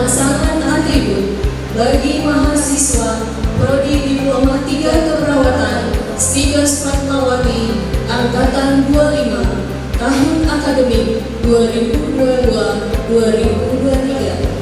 pemasangan atribut bagi mahasiswa Prodi Diploma 3 Keperawatan Stikers Fatmawati Angkatan 25 tahun akademik 2022-2023.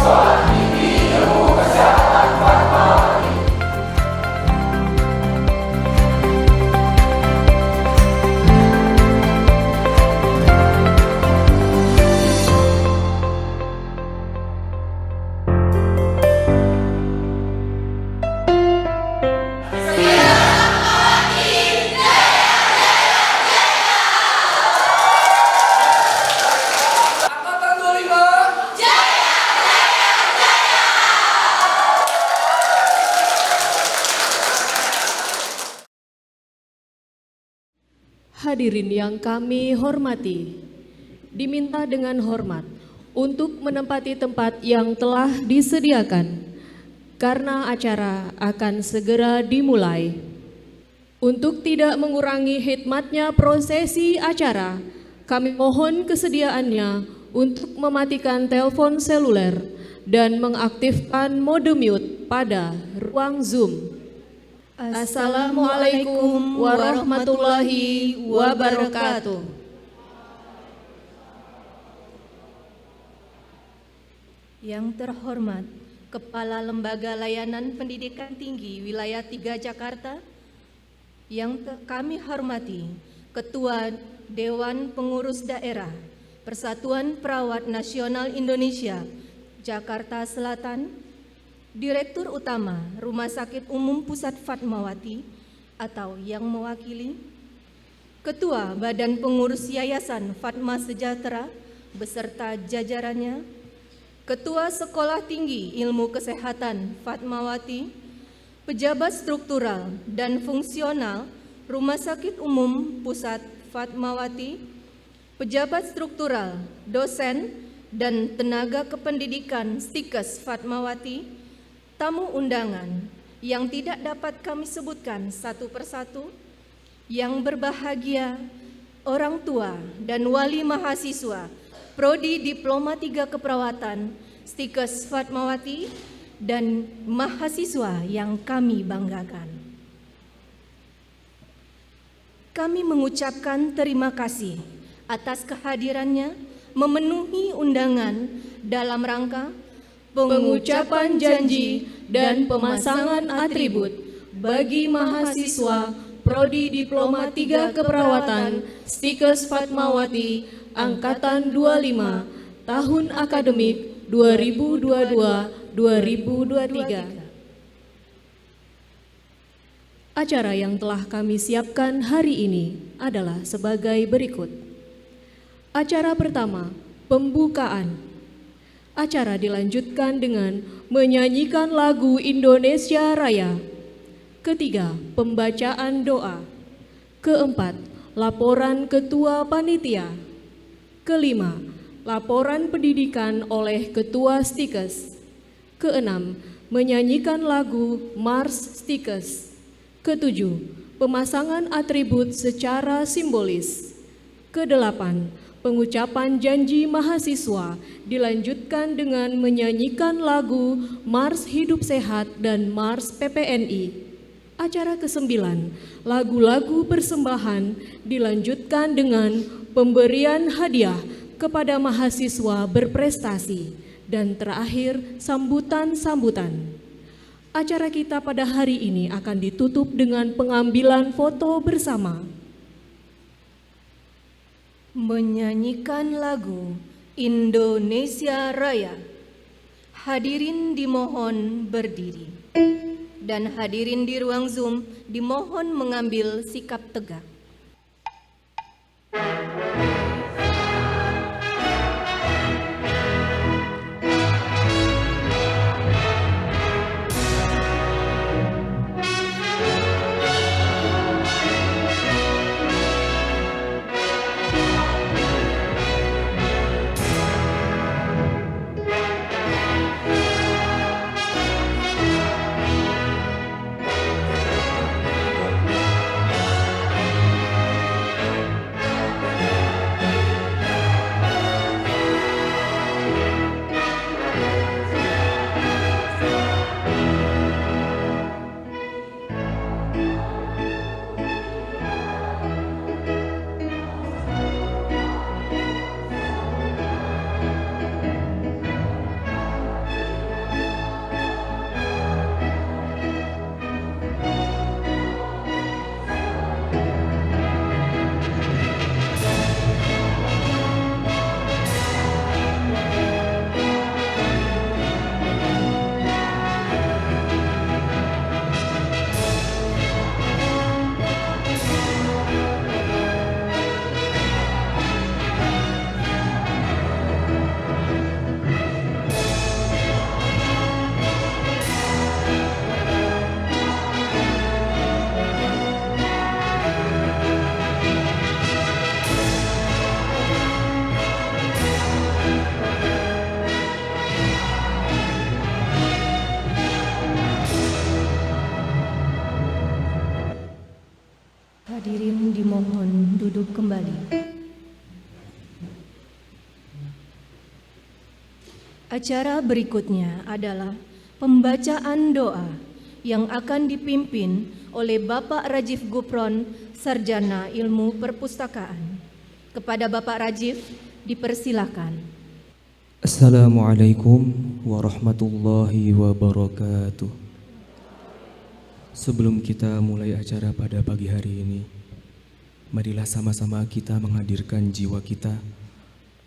Sekolah Tinggi Ilmu Kesehatan Fatmawati. Hadirin yang kami hormati, diminta dengan hormat untuk menempati tempat yang telah disediakan karena acara akan segera dimulai. Untuk tidak mengurangi hikmatnya prosesi acara, kami mohon kesediaannya untuk mematikan telepon seluler dan mengaktifkan mode mute pada ruang Zoom. Assalamualaikum warahmatullahi wabarakatuh. Yang terhormat Kepala Lembaga Layanan Pendidikan Tinggi Wilayah 3 Jakarta, yang kami hormati Ketua Dewan Pengurus Daerah Persatuan Perawat Nasional Indonesia Jakarta Selatan, Direktur Utama Rumah Sakit Umum Pusat Fatmawati atau yang mewakili, Ketua Badan Pengurus Yayasan Fatma Sejahtera beserta jajarannya, Ketua Sekolah Tinggi Ilmu Kesehatan Fatmawati, pejabat struktural dan fungsional Rumah Sakit Umum Pusat Fatmawati, pejabat struktural, dosen, dan tenaga kependidikan Stikers Fatmawati, tamu undangan yang tidak dapat kami sebutkan satu persatu, yang berbahagia, orang tua dan wali mahasiswa Prodi Diploma 3 Keperawatan Stikers Fatmawati, dan mahasiswa yang kami banggakan. Kami mengucapkan terima kasih atas kehadirannya memenuhi undangan dalam rangka Pengucapan janji dan pemasangan atribut bagi mahasiswa Prodi Diploma 3 Keperawatan Stikers Fatmawati Angkatan 25 tahun akademik 2022-2023. Acara yang telah kami siapkan hari ini adalah sebagai berikut. Acara pertama, pembukaan. Acara dilanjutkan dengan menyanyikan lagu Indonesia Raya. Ketiga, pembacaan doa. Keempat, laporan ketua panitia. Kelima, laporan pendidikan oleh ketua Stikers. Keenam, menyanyikan lagu Mars Stikers. Ketujuh, pemasangan atribut secara simbolis. Kedelapan, pengucapan janji mahasiswa dilanjutkan dengan menyanyikan lagu Mars Hidup Sehat dan Mars PPNI. Acara ke-9, lagu-lagu persembahan dilanjutkan dengan pemberian hadiah kepada mahasiswa berprestasi, dan terakhir sambutan-sambutan. Acara kita pada hari ini akan ditutup dengan pengambilan foto bersama. Menyanyikan lagu Indonesia Raya. Hadirin dimohon berdiri, dan hadirin di ruang Zoom dimohon mengambil sikap tegak. Acara berikutnya adalah pembacaan doa yang akan dipimpin oleh Bapak Rajif Gupron, Sarjana Ilmu Perpustakaan. Kepada Bapak Rajif, dipersilakan. Assalamualaikum warahmatullahi wabarakatuh. Sebelum kita mulai acara pada pagi hari ini, marilah sama-sama kita menghadirkan jiwa kita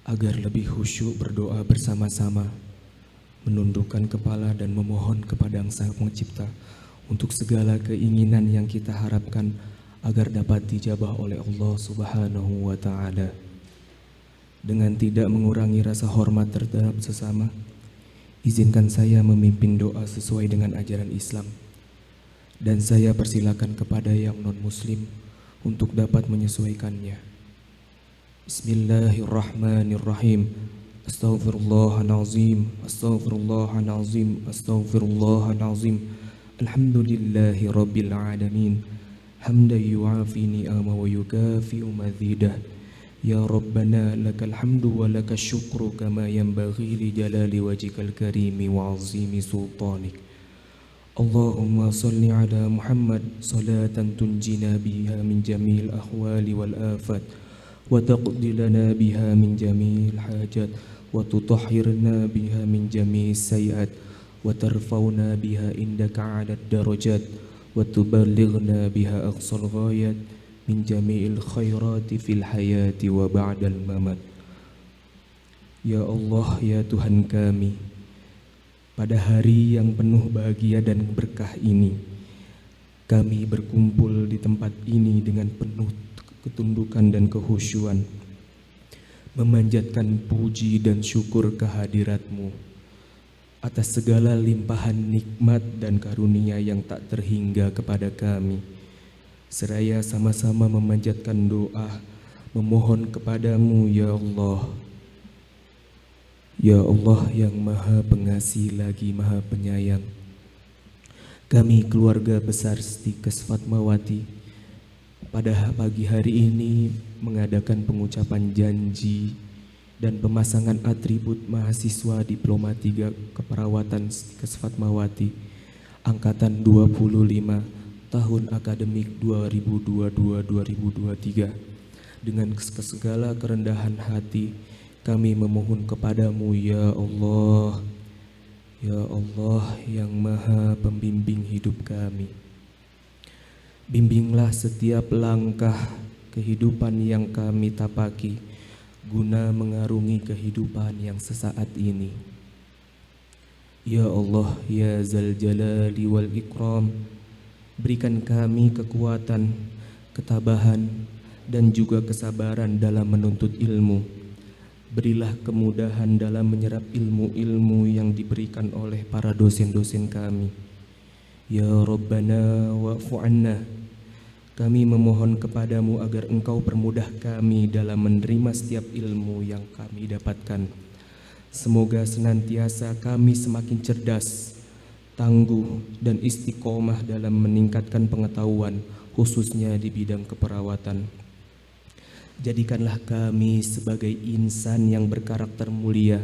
agar lebih khusyuk berdoa bersama-sama, menundukkan kepala dan memohon kepada Yang Sang Pencipta untuk segala keinginan yang kita harapkan agar dapat dijabah oleh Allah Subhanahu wa Ta'ala. Dengan tidak mengurangi rasa hormat terhadap sesama, izinkan saya memimpin doa sesuai dengan ajaran Islam, dan saya persilakan kepada yang non-muslim untuk dapat menyesuaikannya. Bismillahirrahmanirrahim. Astaghfirullahalazim, astaghfirullahalazim, astaghfirullahalazim. Alhamdulillahi rabbil alamin. Hamdan yu'afi ni'ama wa yukafi'u mazidah. Ya Rabbana lakal hamdu wa lakal syukru kama yanbaghi li jalali wajhikal karimi wa azimi sultanik. Allahumma salli ala Muhammad salatan tunjina biha min jamil ahwali wal afat wa taqdi lana biha min jamil hajat wa tutahhirna biha min jamil sayiat wa tarfa'una biha indaka 'ala darajat wa tuballighna biha aqsal ghayat min jami'il khairati fil hayati wa ba'dal mamat. Ya Allah, ya Tuhan kami, pada hari yang penuh bahagia dan berkah ini, kami berkumpul di tempat ini dengan penuh ketundukan dan kehusyuan, memanjatkan puji dan syukur kehadirat-Mu atas segala limpahan nikmat dan karunia yang tak terhingga kepada kami. Seraya sama-sama memanjatkan doa, memohon kepada-Mu, ya Allah. Ya Allah yang Maha Pengasih lagi Maha Penyayang. Kami keluarga besar Stikes Fatmawati pada pagi hari ini mengadakan pengucapan janji dan pemasangan atribut mahasiswa Diploma 3 Keperawatan Stikes Fatmawati angkatan 25 tahun akademik 2022-2023. Dengan segala kerendahan hati kami memohon kepada-Mu, ya Allah, ya Allah yang Maha Pembimbing hidup kami. Bimbinglah setiap langkah kehidupan yang kami tapaki guna mengarungi kehidupan yang sesaat ini. Ya Allah, ya Zal Jalali wal Ikram, berikan kami kekuatan, ketabahan, dan juga kesabaran dalam menuntut ilmu. Berilah kemudahan dalam menyerap ilmu-ilmu yang diberikan oleh para dosen-dosen kami. Ya Rabbana wa'fu anna, kami memohon kepadamu agar Engkau permudah kami dalam menerima setiap ilmu yang kami dapatkan. Semoga senantiasa kami semakin cerdas, tangguh, dan istiqomah dalam meningkatkan pengetahuan, khususnya di bidang keperawatan. Jadikanlah kami sebagai insan yang berkarakter mulia,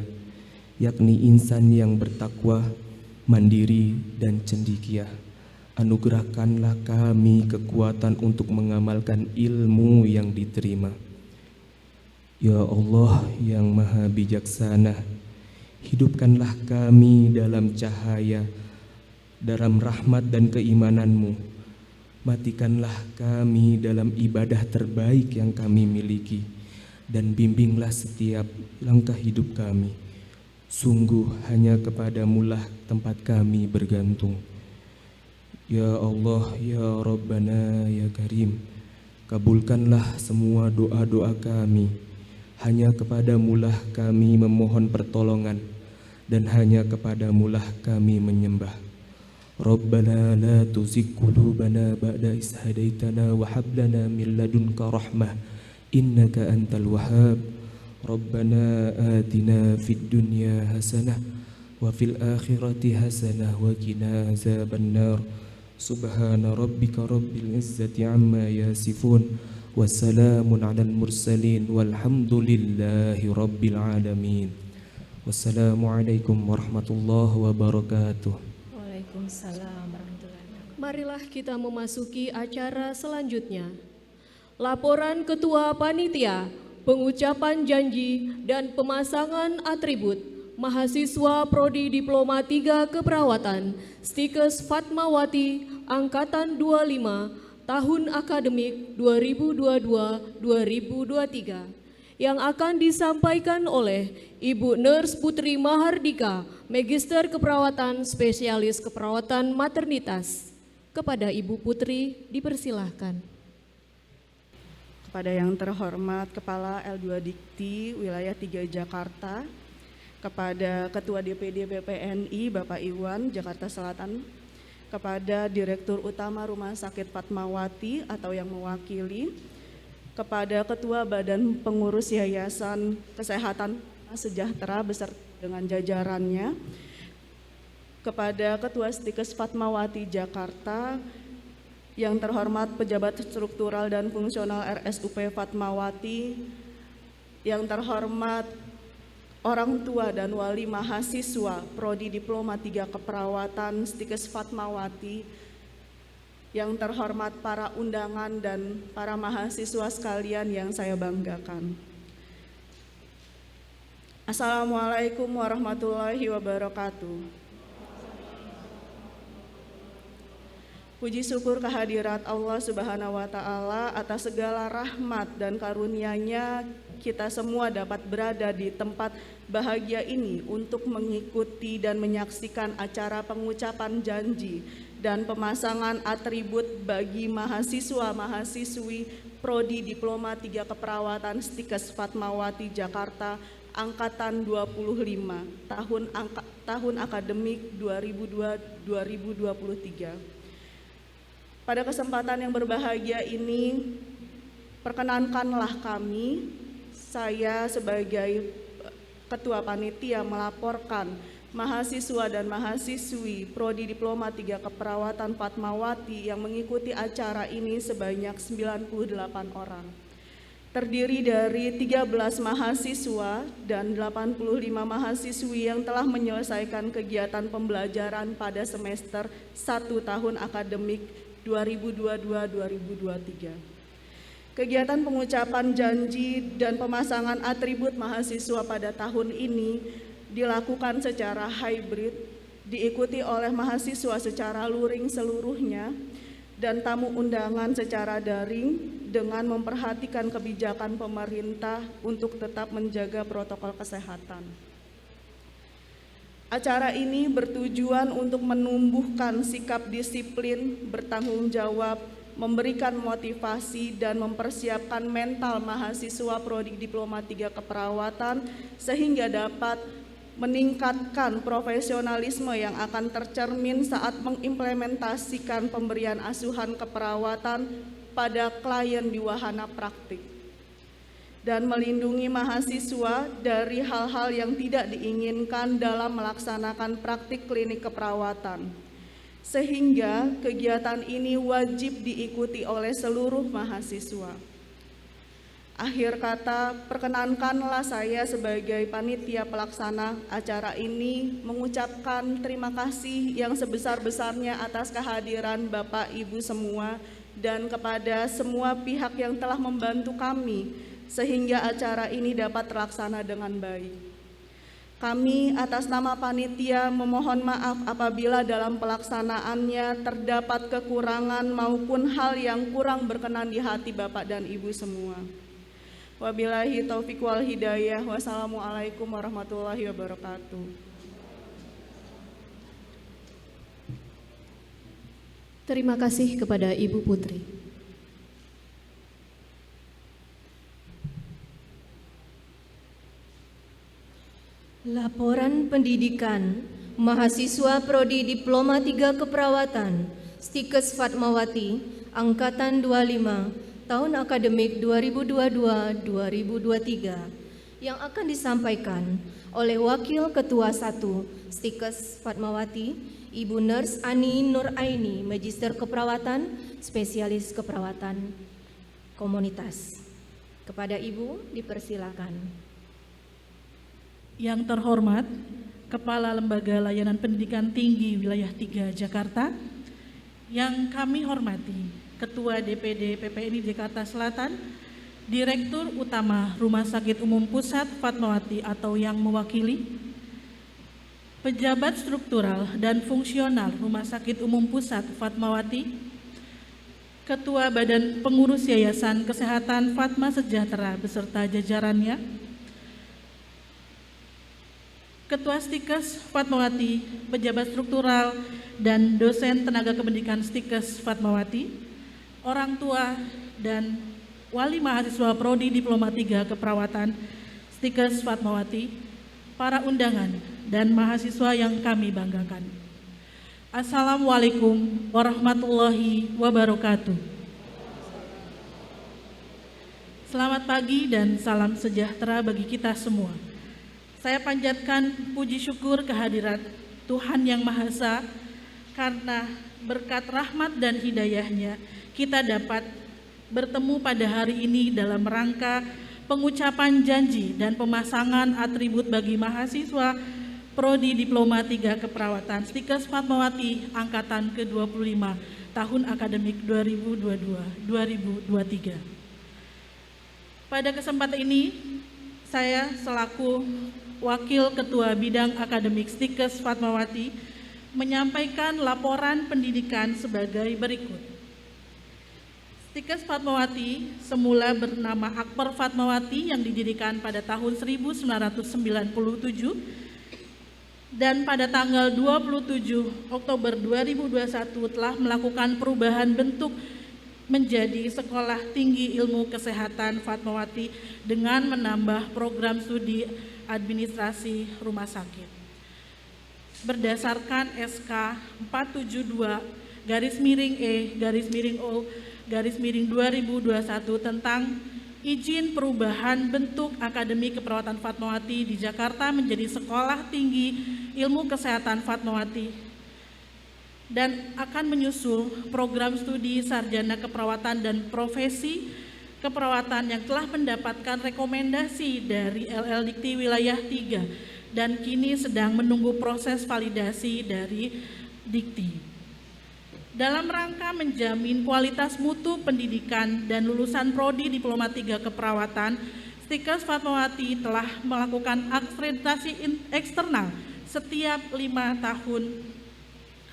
yakni insan yang bertakwa, mandiri, dan cendekia. Anugerahkanlah kami kekuatan untuk mengamalkan ilmu yang diterima. Ya Allah yang Maha Bijaksana, hidupkanlah kami dalam cahaya, dalam rahmat dan keimanan-Mu. Matikanlah kami dalam ibadah terbaik yang kami miliki, dan bimbinglah setiap langkah hidup kami. Sungguh hanya kepadamu lah tempat kami bergantung. Ya Allah, ya Rabbana, ya Karim, kabulkanlah semua doa-doa kami. Hanya kepadamu lah kami memohon pertolongan, dan hanya kepadamu lah kami menyembah. Rabbana la tuzigh qulubana ba'da idh hadaitana wa hab lana min ladunka rahmah innaka antal wahhab. Rabbana atina fid dunya hasanah wa fil akhirati hasanah wa qina azabannar. Subhana rabbika rabbil izzati amma yasifun wa salamun alal mursalin walhamdulillahi rabbil alamin. Wassalamualaikum warahmatullahi wabarakatuh. Waalaikumsalam warahmatullahi wabarakatuh. Marilah kita memasuki acara selanjutnya. Laporan Ketua Panitia, pengucapan janji dan pemasangan atribut mahasiswa Prodi Diploma 3 Keperawatan Stikes Fatmawati Angkatan 25 tahun akademik 2022-2023 yang akan disampaikan oleh Ibu Nurse Putri Mahardika, Magister Keperawatan Spesialis Keperawatan Maternitas. Kepada Ibu Putri dipersilahkan. Kepada yang terhormat Kepala L2 Dikti Wilayah 3 Jakarta, kepada Ketua DPD BPNI Bapak Iwan Jakarta Selatan, kepada Direktur Utama Rumah Sakit Fatmawati atau yang mewakili, kepada Ketua Badan Pengurus Yayasan Kesehatan Sejahtera beserta dengan jajarannya, kepada Ketua Stikes Fatmawati Jakarta, yang terhormat pejabat struktural dan fungsional RSUP Fatmawati, yang terhormat orang tua dan wali mahasiswa Prodi Diploma 3 Keperawatan Stikes Fatmawati, yang terhormat para undangan dan para mahasiswa sekalian yang saya banggakan. Assalamualaikum warahmatullahi wabarakatuh. Puji syukur kehadirat Allah Subhanahu wa Ta'ala atas segala rahmat dan karunia-Nya, kita semua dapat berada di tempat bahagia ini untuk mengikuti dan menyaksikan acara pengucapan janji dan pemasangan atribut bagi mahasiswa-mahasiswi Prodi Diploma 3 Keperawatan Stikes Fatmawati Jakarta Angkatan 25 tahun akademik 2022-2023. Pada kesempatan yang berbahagia ini, perkenankanlah kami, saya sebagai Ketua Panitia melaporkan mahasiswa dan mahasiswi Prodi Diploma 3 Keperawatan Fatmawati yang mengikuti acara ini sebanyak 98 orang. Terdiri dari 13 mahasiswa dan 85 mahasiswi yang telah menyelesaikan kegiatan pembelajaran pada semester 1 tahun akademik 2022-2023. Kegiatan pengucapan janji dan pemasangan atribut mahasiswa pada tahun ini dilakukan secara hybrid, diikuti oleh mahasiswa secara luring seluruhnya dan tamu undangan secara daring dengan memperhatikan kebijakan pemerintah untuk tetap menjaga protokol kesehatan. Acara ini bertujuan untuk menumbuhkan sikap disiplin, bertanggung jawab, memberikan motivasi dan mempersiapkan mental mahasiswa Prodi Diploma 3 Keperawatan sehingga dapat meningkatkan profesionalisme yang akan tercermin saat mengimplementasikan pemberian asuhan keperawatan pada klien di wahana praktik, dan melindungi mahasiswa dari hal-hal yang tidak diinginkan dalam melaksanakan praktik klinik keperawatan, sehingga kegiatan ini wajib diikuti oleh seluruh mahasiswa. Akhir kata, perkenankanlah saya sebagai panitia pelaksana acara ini mengucapkan terima kasih yang sebesar-besarnya atas kehadiran Bapak Ibu semua dan kepada semua pihak yang telah membantu kami sehingga acara ini dapat terlaksana dengan baik. Kami atas nama panitia memohon maaf apabila dalam pelaksanaannya terdapat kekurangan maupun hal yang kurang berkenan di hati Bapak dan Ibu semua. Wabillahi taufiq wal hidayah. Wassalamualaikum warahmatullahi wabarakatuh. Terima kasih kepada Ibu Putri. Laporan pendidikan mahasiswa Prodi Diploma 3 Keperawatan Stikes Fatmawati Angkatan 25 tahun akademik 2022-2023 yang akan disampaikan oleh Wakil Ketua 1 Stikes Fatmawati Ibu Nurse Ani Nuraini, Magister Keperawatan Spesialis Keperawatan Komunitas. Kepada Ibu dipersilakan. Yang terhormat Kepala Lembaga Layanan Pendidikan Tinggi Wilayah 3 Jakarta, yang kami hormati Ketua DPD PPNI Jakarta Selatan, Direktur Utama Rumah Sakit Umum Pusat Fatmawati atau yang mewakili, pejabat struktural dan fungsional Rumah Sakit Umum Pusat Fatmawati, Ketua Badan Pengurus Yayasan Kesehatan Fatma Sejahtera beserta jajarannya, Ketua Stikes Fatmawati, pejabat struktural dan dosen tenaga kependidikan Stikes Fatmawati, orang tua dan wali mahasiswa Prodi Diploma 3 Keperawatan Stikes Fatmawati, para undangan dan mahasiswa yang kami banggakan. Assalamualaikum warahmatullahi wabarakatuh. Selamat pagi dan salam sejahtera bagi kita semua. Saya panjatkan puji syukur kehadirat Tuhan Yang Maha Esa, karena berkat rahmat dan hidayahnya kita dapat bertemu pada hari ini dalam rangka pengucapan janji dan pemasangan atribut bagi mahasiswa Prodi Diploma 3 Keperawatan Stikes Fatmawati Angkatan ke-25 tahun akademik 2022-2023. Pada kesempatan ini, saya selaku Wakil Ketua Bidang Akademik Stikes Fatmawati menyampaikan laporan pendidikan sebagai berikut. Stikes Fatmawati semula bernama Akper Fatmawati yang didirikan pada tahun 1997 dan pada tanggal 27 Oktober 2021 telah melakukan perubahan bentuk menjadi Sekolah Tinggi Ilmu Kesehatan Fatmawati dengan menambah program studi administrasi rumah sakit. Berdasarkan SK 472/E/O/2021 tentang izin perubahan bentuk Akademi Keperawatan Fatmawati di Jakarta menjadi Sekolah Tinggi Ilmu Kesehatan Fatmawati, dan akan menyusul program studi sarjana keperawatan dan profesi keperawatan yang telah mendapatkan rekomendasi dari LL Dikti Wilayah 3 dan kini sedang menunggu proses validasi dari Dikti. Dalam rangka menjamin kualitas mutu pendidikan dan lulusan Prodi Diploma 3 Keperawatan, Stikes Fatmawati telah melakukan akreditasi eksternal setiap 5 tahun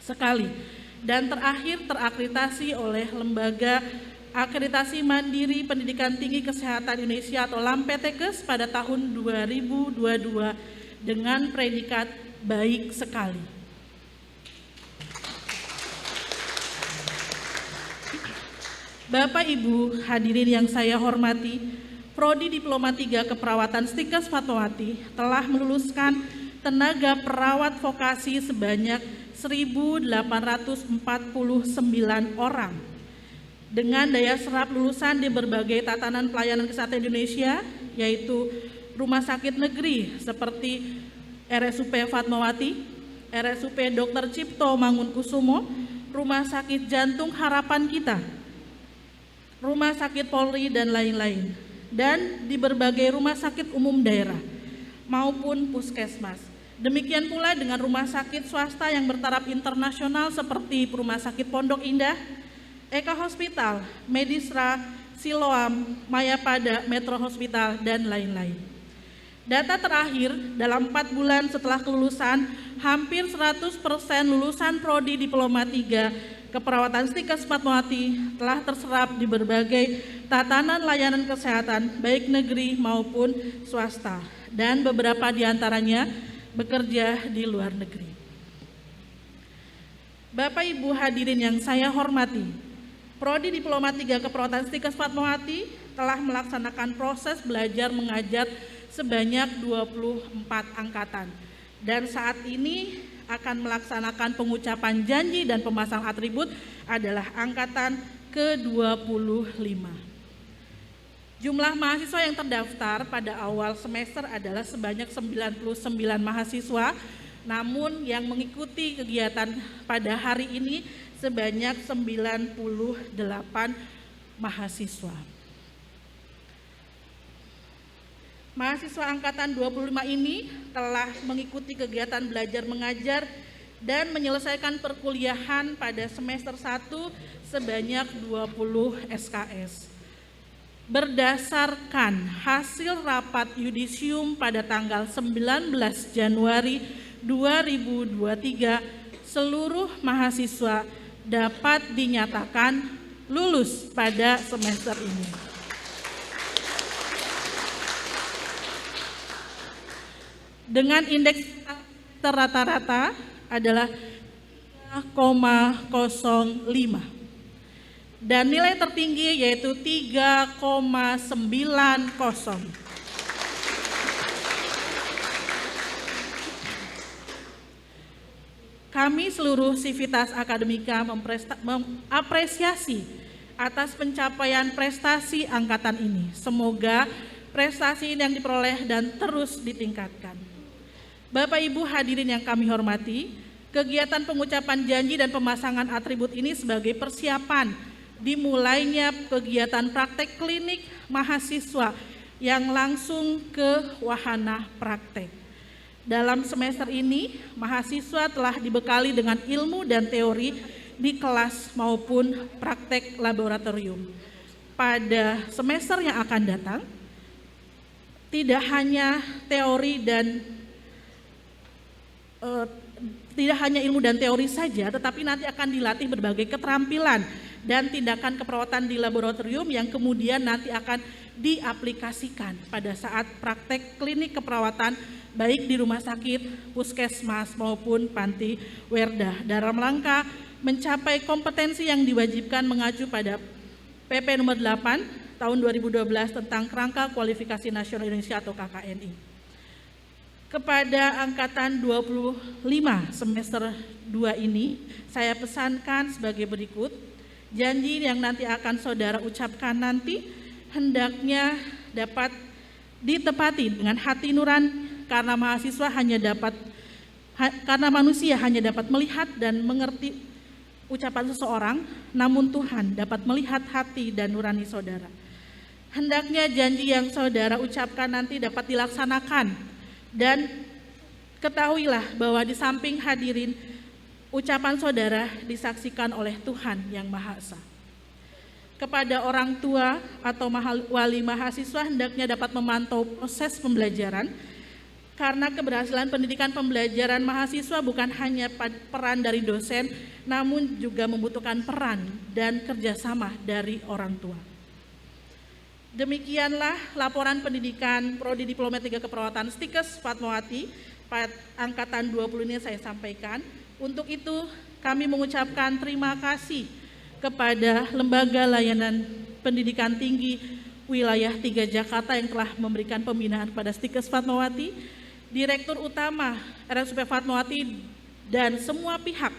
sekali, dan terakhir terakreditasi oleh Lembaga Akreditasi Mandiri Pendidikan Tinggi Kesehatan Indonesia atau LAMPTKES pada tahun 2022 dengan predikat baik sekali. Bapak Ibu hadirin yang saya hormati, Prodi Diploma 3 Keperawatan Stikes Fatmawati telah meluluskan tenaga perawat vokasi sebanyak 1.849 orang dengan daya serap lulusan di berbagai tatanan pelayanan kesehatan Indonesia, yaitu rumah sakit negeri seperti RSUP Fatmawati, RSUP Dr. Cipto Mangunkusumo, Rumah Sakit Jantung Harapan Kita, Rumah Sakit Polri, dan lain-lain, dan di berbagai rumah sakit umum daerah maupun puskesmas. Demikian pula dengan rumah sakit swasta yang bertaraf internasional seperti Rumah Sakit Pondok Indah, Eka Hospital, Medisra, Siloam, Mayapada, Metro Hospital, dan lain-lain. Data terakhir, dalam 4 bulan setelah kelulusan, hampir 100% lulusan Prodi Diploma 3 Keperawatan Stikes Fatmawati telah terserap di berbagai tatanan layanan kesehatan, baik negeri maupun swasta, dan beberapa diantaranya bekerja di luar negeri. Bapak Ibu hadirin yang saya hormati, Prodi Diploma 3 Keperawatan Stikes Fatmawati telah melaksanakan proses belajar mengajar sebanyak 24 angkatan, dan saat ini akan melaksanakan pengucapan janji dan pemasang atribut adalah angkatan ke-25. Jumlah mahasiswa yang terdaftar pada awal semester adalah sebanyak 99 mahasiswa, namun yang mengikuti kegiatan pada hari ini sebanyak 98 mahasiswa. Mahasiswa angkatan 25 ini telah mengikuti kegiatan belajar mengajar dan menyelesaikan perkuliahan pada semester 1 sebanyak 20 SKS. Berdasarkan hasil rapat yudisium pada tanggal 19 Januari 2023, seluruh mahasiswa dapat dinyatakan lulus pada semester ini. Dengan indeks rata-rata adalah 3,05 dan nilai tertinggi yaitu 3,90. Kami seluruh Sivitas Akademika mengapresiasi atas pencapaian prestasi angkatan ini. Semoga prestasi yang diperoleh dan terus ditingkatkan. Bapak Ibu hadirin yang kami hormati, kegiatan pengucapan janji dan pemasangan atribut ini sebagai persiapan dimulainya kegiatan praktek klinik mahasiswa yang langsung ke wahana praktek. Dalam semester ini, mahasiswa telah dibekali dengan ilmu dan teori di kelas maupun praktek laboratorium. Pada semester yang akan datang, tidak hanya teori dan tidak hanya ilmu dan teori saja, tetapi nanti akan dilatih berbagai keterampilan dan tindakan keperawatan di laboratorium yang kemudian nanti akan diaplikasikan pada saat praktek klinik keperawatan baik di rumah sakit, puskesmas maupun panti werda dalam rangka mencapai kompetensi yang diwajibkan mengacu pada PP nomor 8 tahun 2012 tentang Kerangka Kualifikasi Nasional Indonesia atau KKNI. Kepada angkatan 25 semester 2 ini, saya pesankan sebagai berikut. Janji yang nanti akan saudara ucapkan nanti hendaknya dapat ditepati dengan hati nurani, karena manusia hanya dapat melihat dan mengerti ucapan seseorang, namun Tuhan dapat melihat hati dan nurani saudara. Hendaknya janji yang saudara ucapkan nanti dapat dilaksanakan. Dan ketahuilah bahwa di samping hadirin, ucapan saudara disaksikan oleh Tuhan yang Maha Esa. Kepada orang tua atau wali mahasiswa hendaknya dapat memantau proses pembelajaran, karena keberhasilan pendidikan pembelajaran mahasiswa bukan hanya peran dari dosen, namun juga membutuhkan peran dan kerjasama dari orang tua. Demikianlah laporan pendidikan Prodi Diploma 3 Keperawatan Stikes Fatmawati pada angkatan 20 ini saya sampaikan. Untuk itu kami mengucapkan terima kasih kepada Lembaga Layanan Pendidikan Tinggi Wilayah 3 Jakarta yang telah memberikan pembinaan kepada Stikes Fatmawati, Direktur Utama RSUP Fatmawati dan semua pihak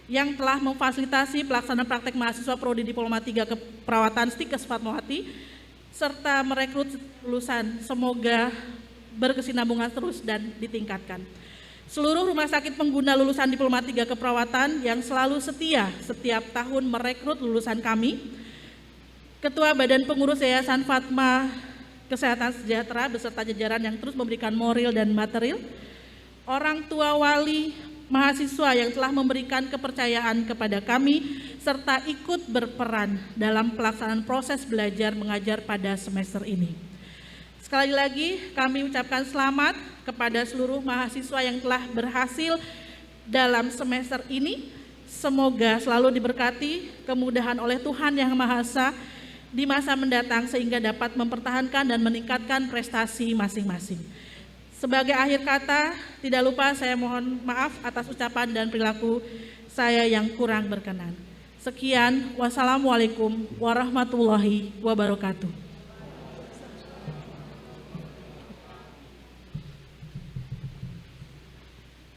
yang telah memfasilitasi pelaksanaan praktek mahasiswa Prodi Diploma 3 Keperawatan Stikes Fatmawati serta merekrut lulusan, semoga berkesinambungan terus dan ditingkatkan. Seluruh rumah sakit pengguna lulusan Diploma 3 Keperawatan yang selalu setia setiap tahun merekrut lulusan kami, Ketua Badan Pengurus Yayasan Fatma Kesehatan Sejahtera beserta jajaran yang terus memberikan moral dan material, orang tua wali mahasiswa yang telah memberikan kepercayaan kepada kami serta ikut berperan dalam pelaksanaan proses belajar mengajar pada semester ini. Sekali lagi kami ucapkan selamat kepada seluruh mahasiswa yang telah berhasil dalam semester ini. Semoga selalu diberkati kemudahan oleh Tuhan Yang Maha Esa di masa mendatang sehingga dapat mempertahankan dan meningkatkan prestasi masing-masing. Sebagai akhir kata, tidak lupa saya mohon maaf atas ucapan dan perilaku saya yang kurang berkenan. Sekian, wassalamualaikum warahmatullahi wabarakatuh.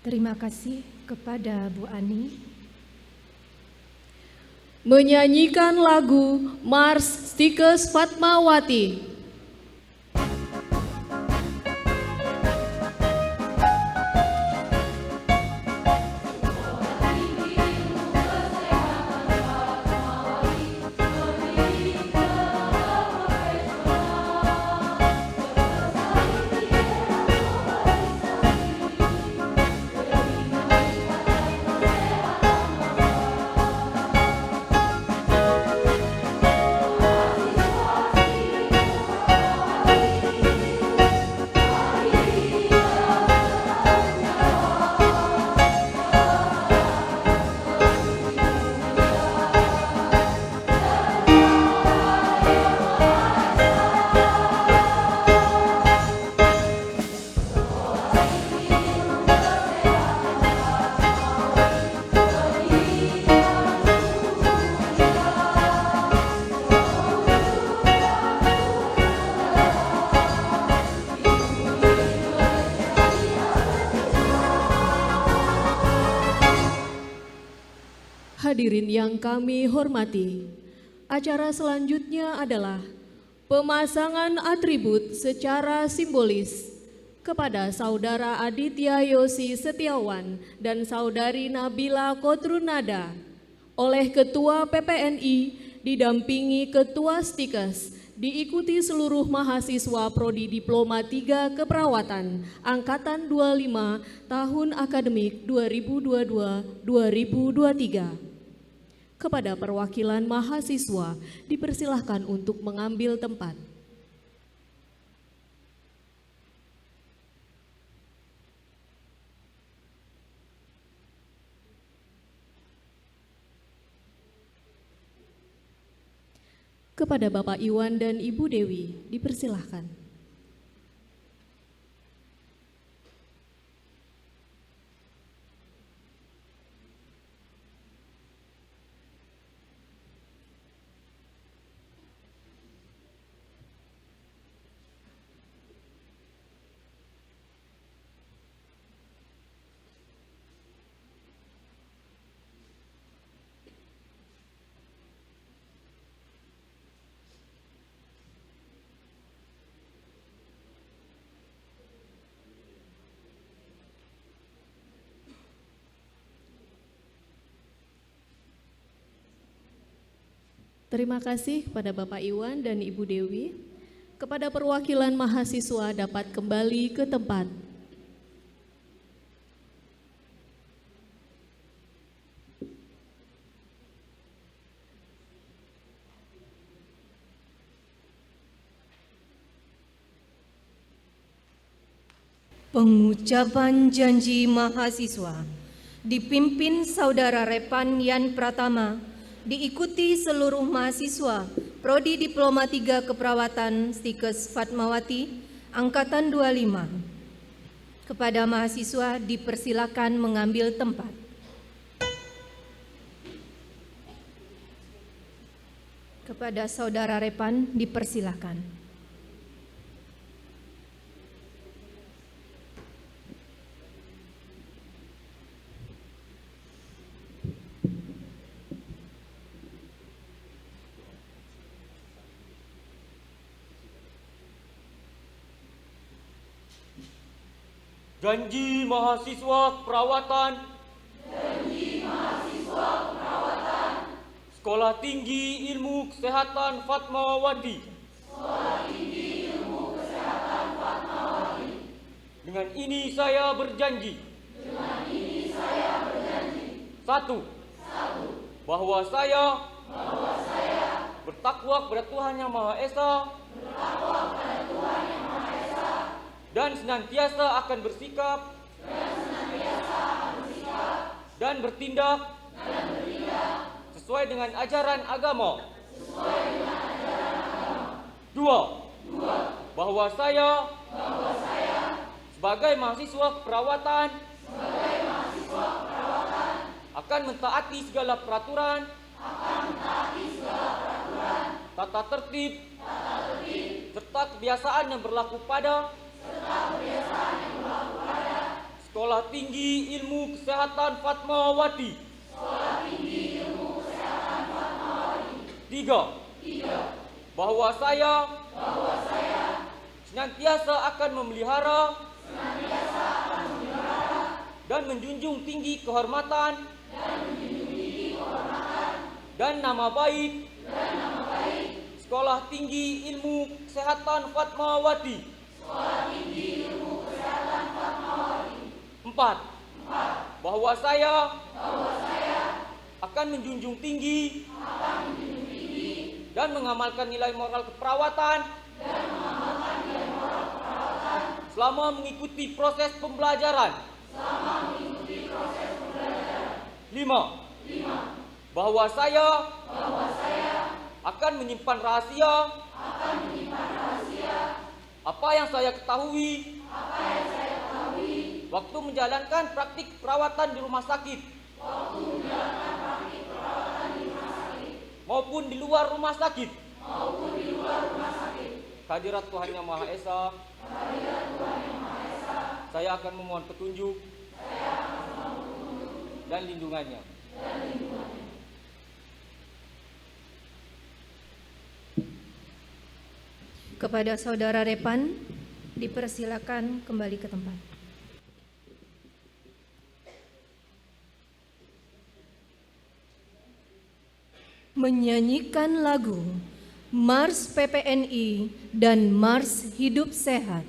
Terima kasih kepada Bu Ani. Menyanyikan lagu Mars Stikes Fatmawati. hadirin yang kami hormati, acara selanjutnya adalah pemasangan atribut secara simbolis kepada Saudara Aditya Yosi Setiawan dan Saudari Nabila Kodrunada oleh Ketua PPNI didampingi Ketua Stikes, diikuti seluruh mahasiswa Prodi Diploma 3 Keperawatan Angkatan 25 tahun akademik 2022-2023. Kepada perwakilan mahasiswa dipersilahkan untuk mengambil tempat. Kepada Bapak Iwan dan Ibu Dewi dipersilahkan. Terima kasih kepada Bapak Iwan dan Ibu Dewi. Kepada perwakilan mahasiswa dapat kembali ke tempat. Pengucapan janji mahasiswa dipimpin Saudara Repan Yan Pratama, diikuti seluruh mahasiswa Prodi Diploma 3 Keperawatan Stikes Fatmawati Angkatan 25. Kepada mahasiswa dipersilakan mengambil tempat. Kepada Saudara Repan dipersilakan. Janji mahasiswa keperawatan. Sekolah Tinggi Ilmu Kesehatan Fatmawati. Dengan ini saya berjanji. Satu. Bahwa saya bertakwa kepada Tuhan Yang Maha Esa. Dan senantiasa akan bersikap dan bertindak sesuai dengan ajaran agama. Dua, bahwa saya sebagai mahasiswa keperawatan akan mentaati segala peraturan, tata tertib, serta kebiasaan yang berlaku pada Sekolah Tinggi Ilmu Kesehatan Fatmawati. Tiga, bahwa saya senantiasa akan memelihara dan menjunjung tinggi kehormatan dan nama baik Sekolah Tinggi Ilmu Kesehatan Fatmawati. Empat, bahwa saya akan menjunjung tinggi dan mengamalkan nilai moral keperawatan selama mengikuti proses pembelajaran. Lima, bahwa saya akan menyimpan rahasia apa yang saya ketahui waktu menjalankan praktik perawatan di rumah sakit maupun di luar rumah sakit. Kehadirat Tuhan Yang Maha Esa, saya akan memohon petunjuk dan lindungannya. Kepada Saudara Repan, dipersilakan kembali ke tempat. Menyanyikan lagu Mars PPNI dan Mars Hidup Sehat.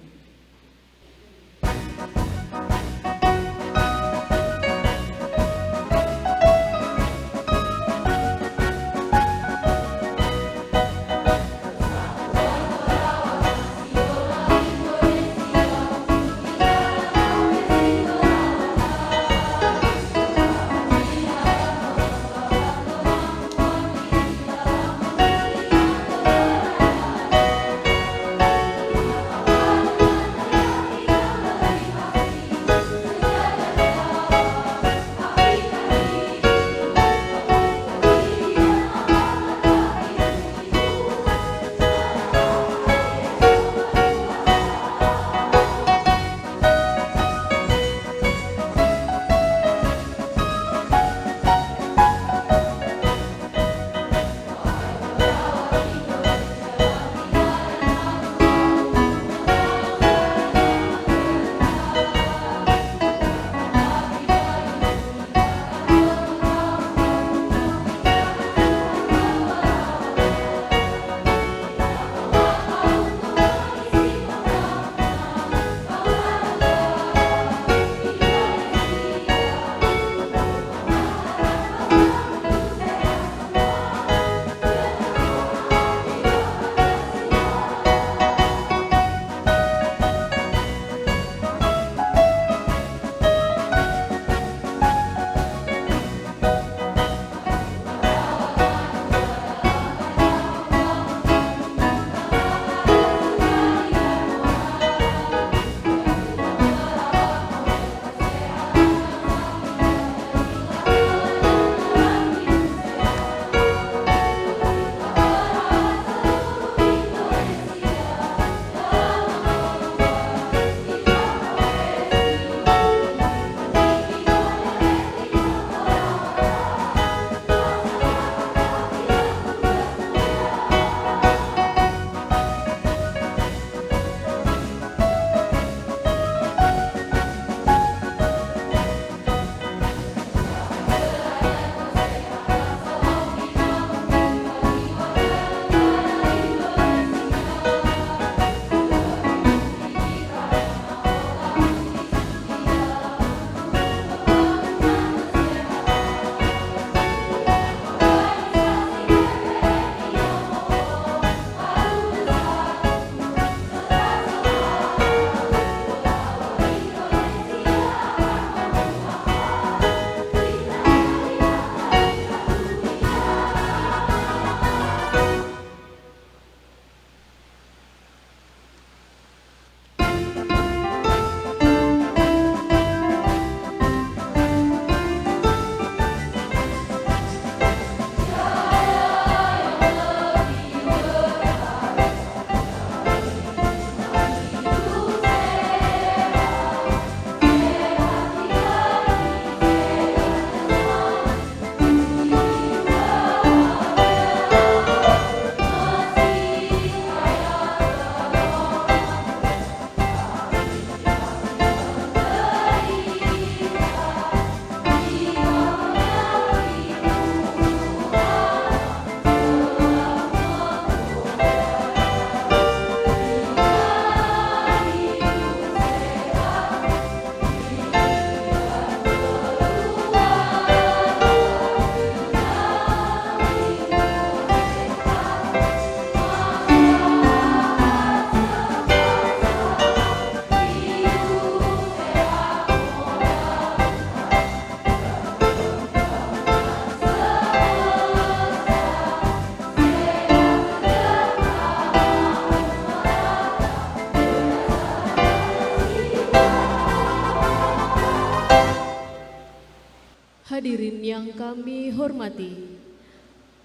Hadirin yang kami hormati,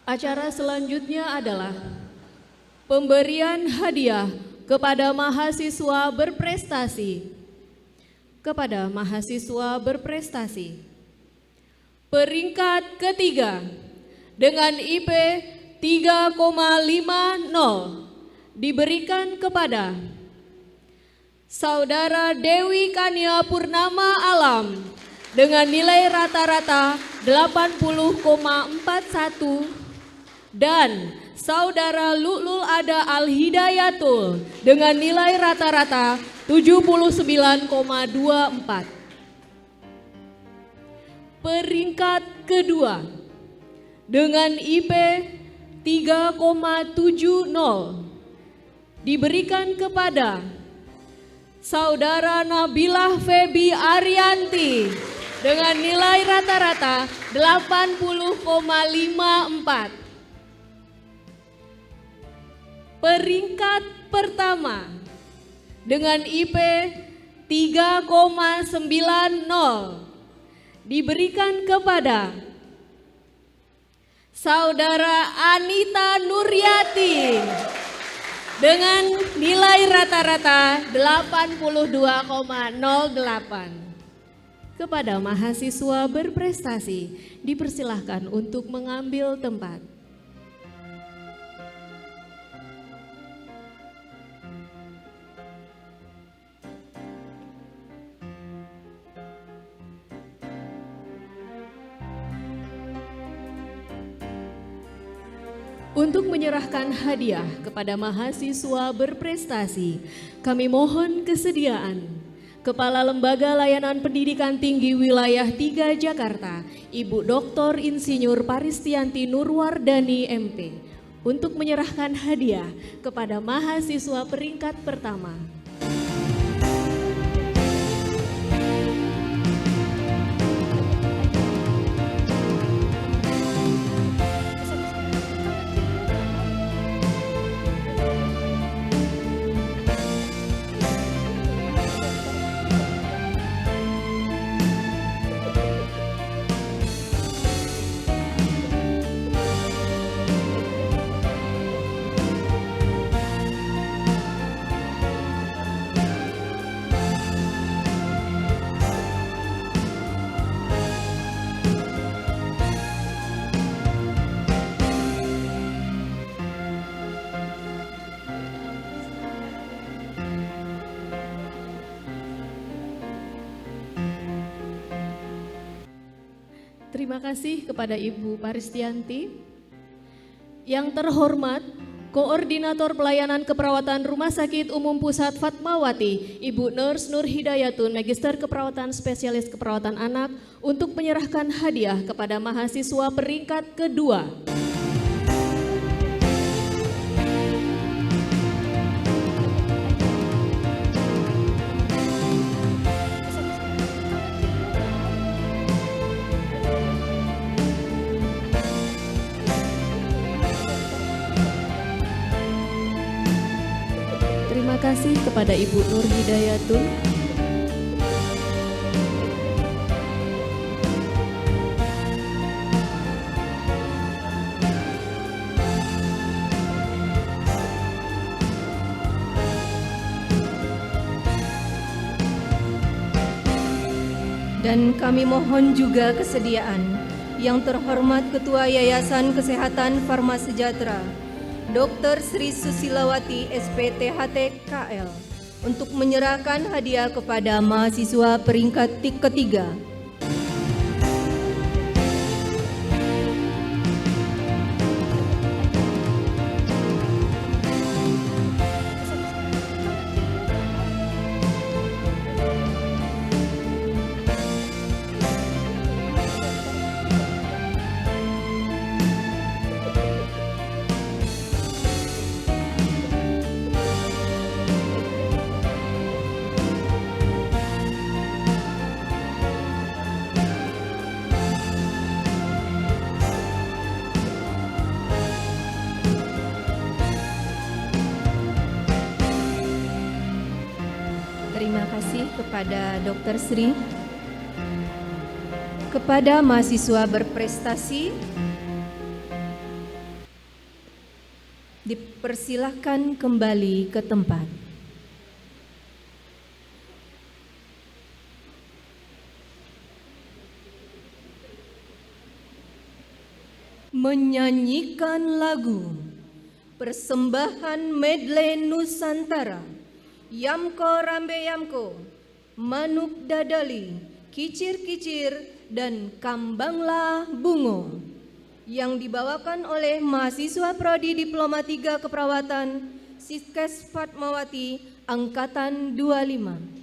acara selanjutnya adalah pemberian hadiah kepada mahasiswa berprestasi. Kepada mahasiswa berprestasi. Peringkat ketiga dengan IP 3,50 diberikan kepada Saudara Dewi Kania Purnama Alam dengan nilai rata-rata 80,41 dan Saudara Lu'lul Ada Al-Hidayatul dengan nilai rata-rata 79,24. Peringkat kedua dengan IP 3,70 diberikan kepada Saudara Nabilah Febi Arianti dengan nilai rata-rata 80,54. Peringkat pertama dengan IP 3,90 diberikan kepada Saudara Anita Nuryati dengan nilai rata-rata 82,08. Kepada mahasiswa berprestasi, dipersilahkan untuk mengambil tempat. Untuk menyerahkan hadiah kepada mahasiswa berprestasi, kami mohon kesediaan Kepala Lembaga Layanan Pendidikan Tinggi Wilayah 3 Jakarta, Ibu Dr. Insinyur Paristianti Nurwardani MP, untuk menyerahkan hadiah kepada mahasiswa peringkat pertama. Terima kasih kepada Ibu Paristianti. Yang terhormat, Koordinator Pelayanan Keperawatan Rumah Sakit Umum Pusat Fatmawati, Ibu Nurs Nur Hidayatun, Magister Keperawatan Spesialis Keperawatan Anak, untuk menyerahkan hadiah kepada mahasiswa peringkat kedua. Terima kasih kepada Ibu Nur Hidayatun. Dan kami mohon juga kesediaan yang terhormat Ketua Yayasan Kesehatan Farma Sejahtera, Dr. Sri Susilawati SPTHT KL, untuk menyerahkan hadiah kepada mahasiswa peringkat ketiga. Terima kasih kepada Dr. Sri. Kepada mahasiswa berprestasi, dipersilahkan kembali ke tempat. Menyanyikan lagu persembahan medley Nusantara, Yamko Rambe Yamko, Manuk Dadali, Kicir-Kicir, dan Kambanglah Bungo yang dibawakan oleh mahasiswa Prodi Diploma 3 Keperawatan Stikes Fatmawati Angkatan 25.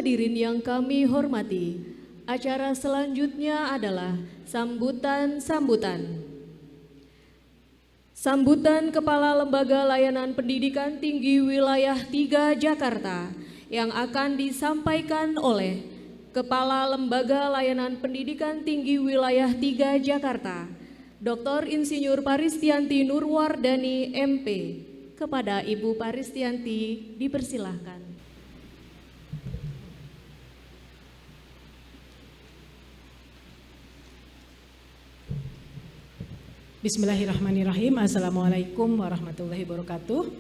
hadirin yang kami hormati, acara selanjutnya adalah sambutan-sambutan. Sambutan Kepala Lembaga Layanan Pendidikan Tinggi Wilayah 3 Jakarta yang akan disampaikan oleh Kepala Lembaga Layanan Pendidikan Tinggi Wilayah 3 Jakarta, Dr. Insinyur Paristianti Nurwardani MP. Kepada Ibu Paristianti dipersilahkan. Bismillahirrahmanirrahim. Assalamualaikum warahmatullahi wabarakatuh.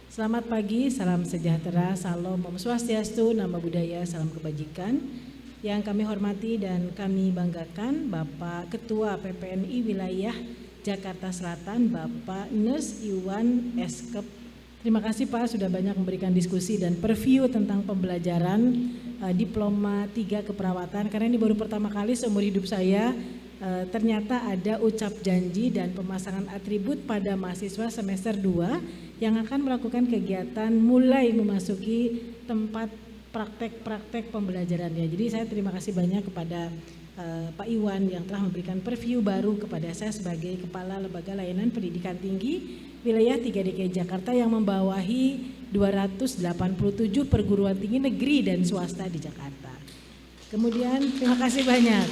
Selamat pagi, salam sejahtera, salam Om Swastiastu, nama budaya, salam kebajikan. Yang kami hormati dan kami banggakan Bapak Ketua PPNI Wilayah Jakarta Selatan, Bapak Nurse Iwan Eskep. Terima kasih Pak sudah banyak memberikan diskusi dan preview tentang pembelajaran Diploma 3 Keperawatan, karena ini baru pertama kali seumur hidup saya ternyata ada ucap janji dan pemasangan atribut pada mahasiswa semester 2 yang akan melakukan kegiatan mulai memasuki tempat praktek-praktek pembelajarannya. Jadi saya terima kasih banyak kepada Pak Iwan yang telah memberikan preview baru kepada saya sebagai Kepala Lembaga Layanan Pendidikan Tinggi Wilayah 3 DKI Jakarta yang membawahi 287 perguruan tinggi negeri dan swasta di Jakarta. Kemudian terima kasih banyak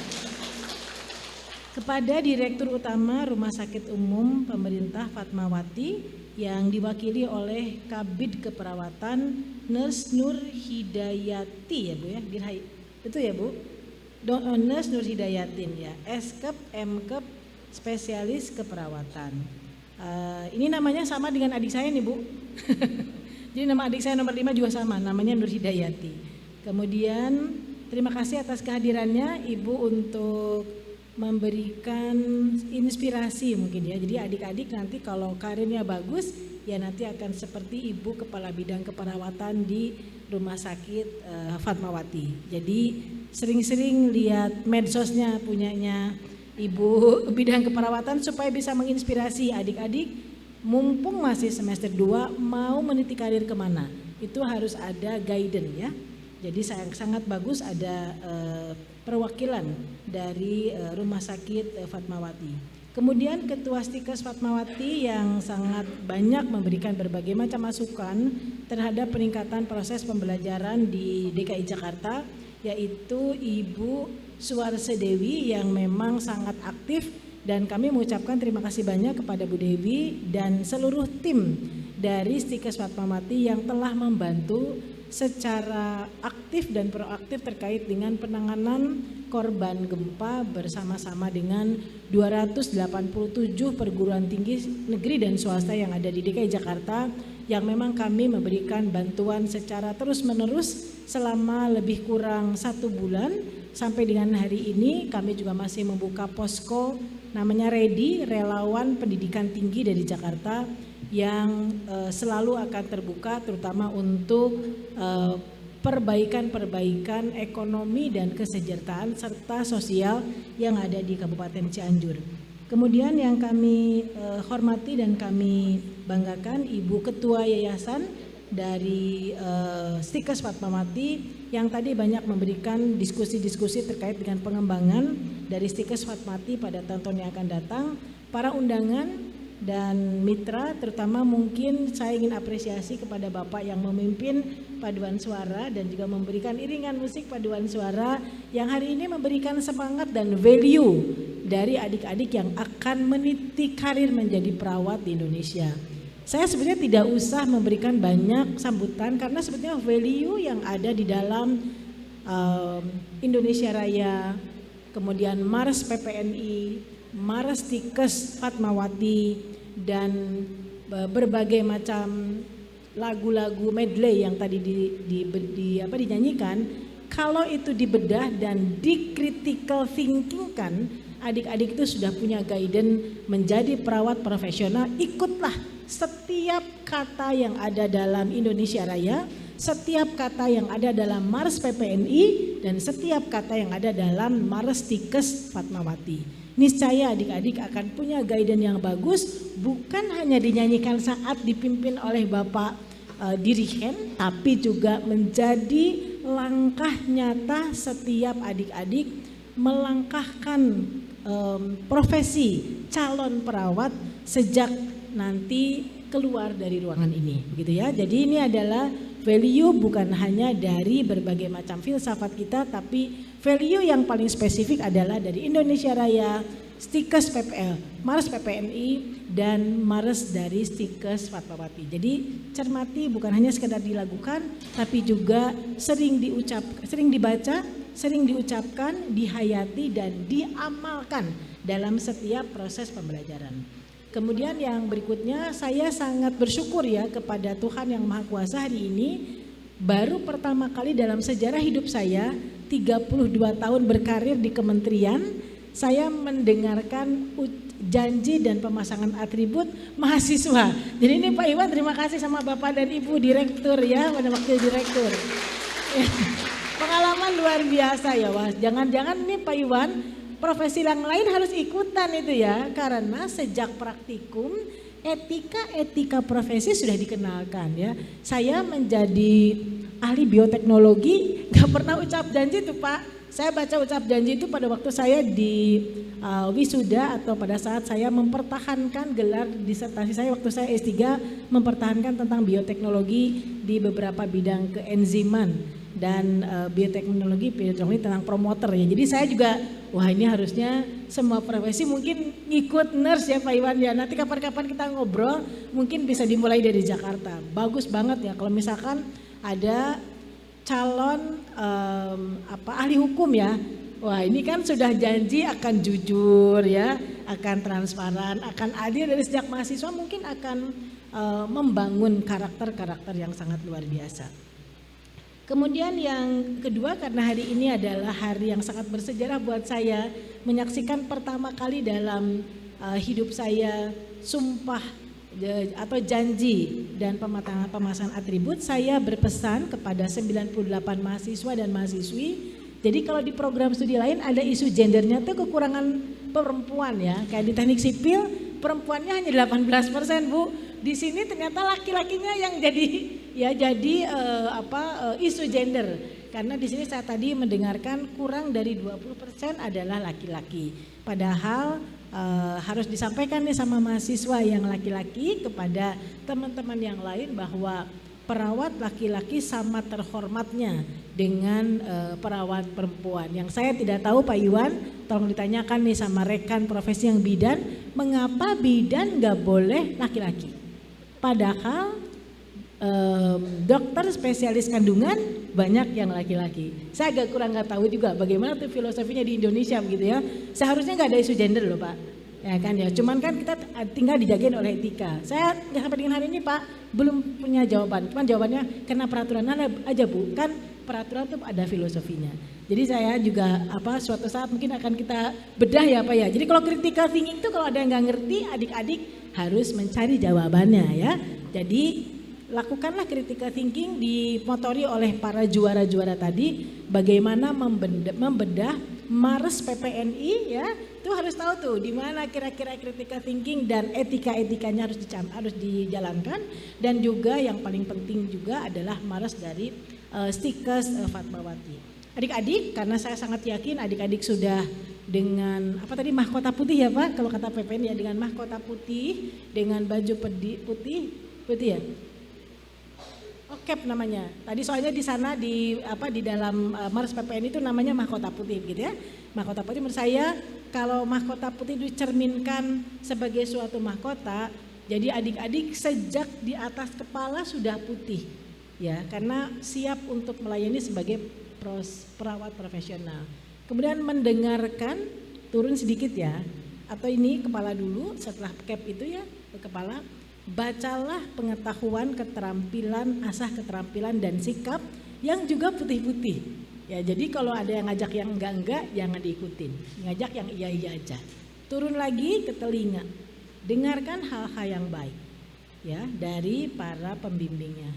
kepada Direktur Utama Rumah Sakit Umum Pemerintah Fatmawati yang diwakili oleh Kabid Keperawatan Nurse Nur Hidayati ya Bu ya, itu ya Bu, Nurse Nur Hidayatin ya, Eskep, Mkep, Spesialis Keperawatan. Ini namanya sama dengan adik saya nih Bu. Jadi nama adik saya nomor 5 juga sama, namanya Nur Hidayati. Kemudian terima kasih atas kehadirannya Ibu untuk memberikan inspirasi mungkin ya. Jadi adik-adik nanti kalau karirnya bagus ya nanti akan seperti Ibu Kepala Bidang Keperawatan di Rumah Sakit Fatmawati. Jadi sering-sering lihat medsosnya punyanya Ibu Bidang Keperawatan supaya bisa menginspirasi adik-adik mumpung masih semester 2 mau meniti karir kemana. Itu harus ada guidance ya. Jadi sangat bagus ada perwakilan dari Rumah Sakit Fatmawati. Kemudian Ketua Stikes Fatmawati yang sangat banyak memberikan berbagai macam masukan terhadap peningkatan proses pembelajaran di DKI Jakarta, yaitu Ibu Suwarse Dewi yang memang sangat aktif, dan kami mengucapkan terima kasih banyak kepada Bu Dewi dan seluruh tim dari Stikes Fatmawati yang telah membantu secara aktif dan proaktif terkait dengan penanganan korban gempa bersama-sama dengan 287 perguruan tinggi negeri dan swasta yang ada di DKI Jakarta, yang memang kami memberikan bantuan secara terus-menerus selama lebih kurang 1 bulan. Sampai dengan hari ini kami juga masih membuka posko namanya REDI, Relawan Pendidikan Tinggi dari Jakarta, yang selalu akan terbuka terutama untuk perbaikan ekonomi dan kesejahteraan serta sosial yang ada di Kabupaten Cianjur. Kemudian yang kami hormati dan kami banggakan Ibu Ketua Yayasan dari Stikes Fatmawati yang tadi banyak memberikan diskusi-diskusi terkait dengan pengembangan dari Stikes Fatmawati pada tahun yang akan datang. Para undangan dan mitra, terutama mungkin saya ingin apresiasi kepada Bapak yang memimpin paduan suara dan juga memberikan iringan musik paduan suara yang hari ini memberikan semangat dan value dari adik-adik yang akan meniti karir menjadi perawat di Indonesia. Saya sebenarnya tidak usah memberikan banyak sambutan karena sebetulnya value yang ada di dalam Indonesia Raya, kemudian Mars PPNI, Mars Stikes Fatmawati, dan berbagai macam lagu-lagu medley yang tadi dinyanyikan, kalau itu dibedah dan di critical thinking kan, adik-adik itu sudah punya guidance menjadi perawat profesional. Ikutlah setiap kata yang ada dalam Indonesia Raya, setiap kata yang ada dalam Mars PPNI, dan setiap kata yang ada dalam Mars Stikes Fatmawati. Niscaya adik-adik akan punya guidance yang bagus, bukan hanya dinyanyikan saat dipimpin oleh Bapak dirigen, tapi juga menjadi langkah nyata setiap adik-adik melangkahkan profesi calon perawat sejak nanti keluar dari ruangan ini, begitu ya. Jadi ini adalah value bukan hanya dari berbagai macam filsafat kita, tapi value yang paling spesifik adalah dari Indonesia Raya, Stikes PPL, Mars PPNI, dan Mars dari Stikes Fatmawati. Jadi cermati, bukan hanya sekedar dilakukan, tapi juga sering dibaca, sering diucapkan, dihayati, dan diamalkan dalam setiap proses pembelajaran. Kemudian yang berikutnya, saya sangat bersyukur ya kepada Tuhan Yang Maha Kuasa hari ini, baru pertama kali dalam sejarah hidup saya 32 tahun berkarir di kementerian, saya mendengarkan janji dan pemasangan atribut mahasiswa. Jadi ini Pak Iwan, terima kasih sama Bapak dan Ibu Direktur ya, pada waktu Direktur. Pengalaman luar biasa ya, Mas. Jangan-jangan ini Pak Iwan, profesi yang lain harus ikutan itu ya, karena sejak praktikum etika profesi sudah dikenalkan ya. Saya menjadi ahli bioteknologi, gak pernah ucap janji tuh Pak. Saya baca ucap janji itu pada waktu saya di wisuda atau pada saat saya mempertahankan gelar disertasi saya waktu saya S3, mempertahankan tentang bioteknologi di beberapa bidang keenziman dan bioteknologi tentang promoter ya. Jadi saya juga, wah ini harusnya semua profesi mungkin ikut nurse ya Pak Iwan ya. Nanti kapan-kapan kita ngobrol, mungkin bisa dimulai dari Jakarta. Bagus banget ya kalau misalkan ada calon ahli hukum ya. Wah ini kan sudah janji akan jujur ya, akan transparan, akan adil, dari sejak mahasiswa mungkin akan membangun karakter-karakter yang sangat luar biasa. Kemudian yang kedua, karena hari ini adalah hari yang sangat bersejarah buat saya, menyaksikan pertama kali dalam hidup saya sumpah atau janji dan pemasangan atribut, saya berpesan kepada 98 mahasiswa dan mahasiswi. Jadi kalau di program studi lain ada isu gendernya tuh kekurangan perempuan ya, kayak di teknik sipil perempuannya hanya 18% Bu. Di sini ternyata laki-lakinya yang jadi isu gender, karena di sini saya tadi mendengarkan kurang dari 20% adalah laki-laki. Padahal harus disampaikan nih sama mahasiswa yang laki-laki kepada teman-teman yang lain bahwa perawat laki-laki sama terhormatnya dengan perawat perempuan. Yang saya tidak tahu Pak Iwan, tolong ditanyakan nih sama rekan profesi yang bidan, mengapa bidan nggak boleh laki-laki? Padahal dokter spesialis kandungan banyak yang laki-laki. Saya agak kurang nggak tahu juga bagaimana tuh filosofinya di Indonesia begitu ya. Seharusnya nggak ada isu gender loh Pak, ya kan ya. Cuman kan kita tinggal dijagain oleh etika. Saya nggak sampai dengan hari ini Pak belum punya jawaban. Cuman jawabannya karena peraturan aja Bu, kan peraturan tuh ada filosofinya. Jadi saya juga suatu saat mungkin akan kita bedah ya Pak ya. Jadi kalau critical thinking itu kalau ada yang nggak ngerti, adik-adik harus mencari jawabannya ya. Jadi lakukanlah critical thinking dimotori oleh para juara-juara tadi, bagaimana membedah Mars PPNI ya. Itu harus tahu tuh di mana kira-kira critical thinking dan etika-etikanya harus dijalankan, dan juga yang paling penting juga adalah Mars dari Stikes Fatmawati. Adik-adik, karena saya sangat yakin adik-adik sudah dengan mahkota putih ya Pak, kalau kata PPN ya, dengan mahkota putih, dengan baju putih ya. Okep namanya. Tadi soalnya di sana di dalam Mars PPN itu namanya mahkota putih gitu ya. Mahkota putih menurut saya kalau mahkota putih dicerminkan sebagai suatu mahkota, jadi adik-adik sejak di atas kepala sudah putih ya, karena siap untuk melayani sebagai perawat profesional. Kemudian mendengarkan, turun sedikit ya, atau ini kepala dulu, setelah cap itu ya ke kepala. Bacalah pengetahuan, keterampilan, asah keterampilan dan sikap yang juga putih-putih. Ya, jadi kalau ada yang ngajak yang enggak jangan diikutin. Ngajak yang iya aja. Turun lagi ke telinga. Dengarkan hal-hal yang baik ya dari para pembimbingnya.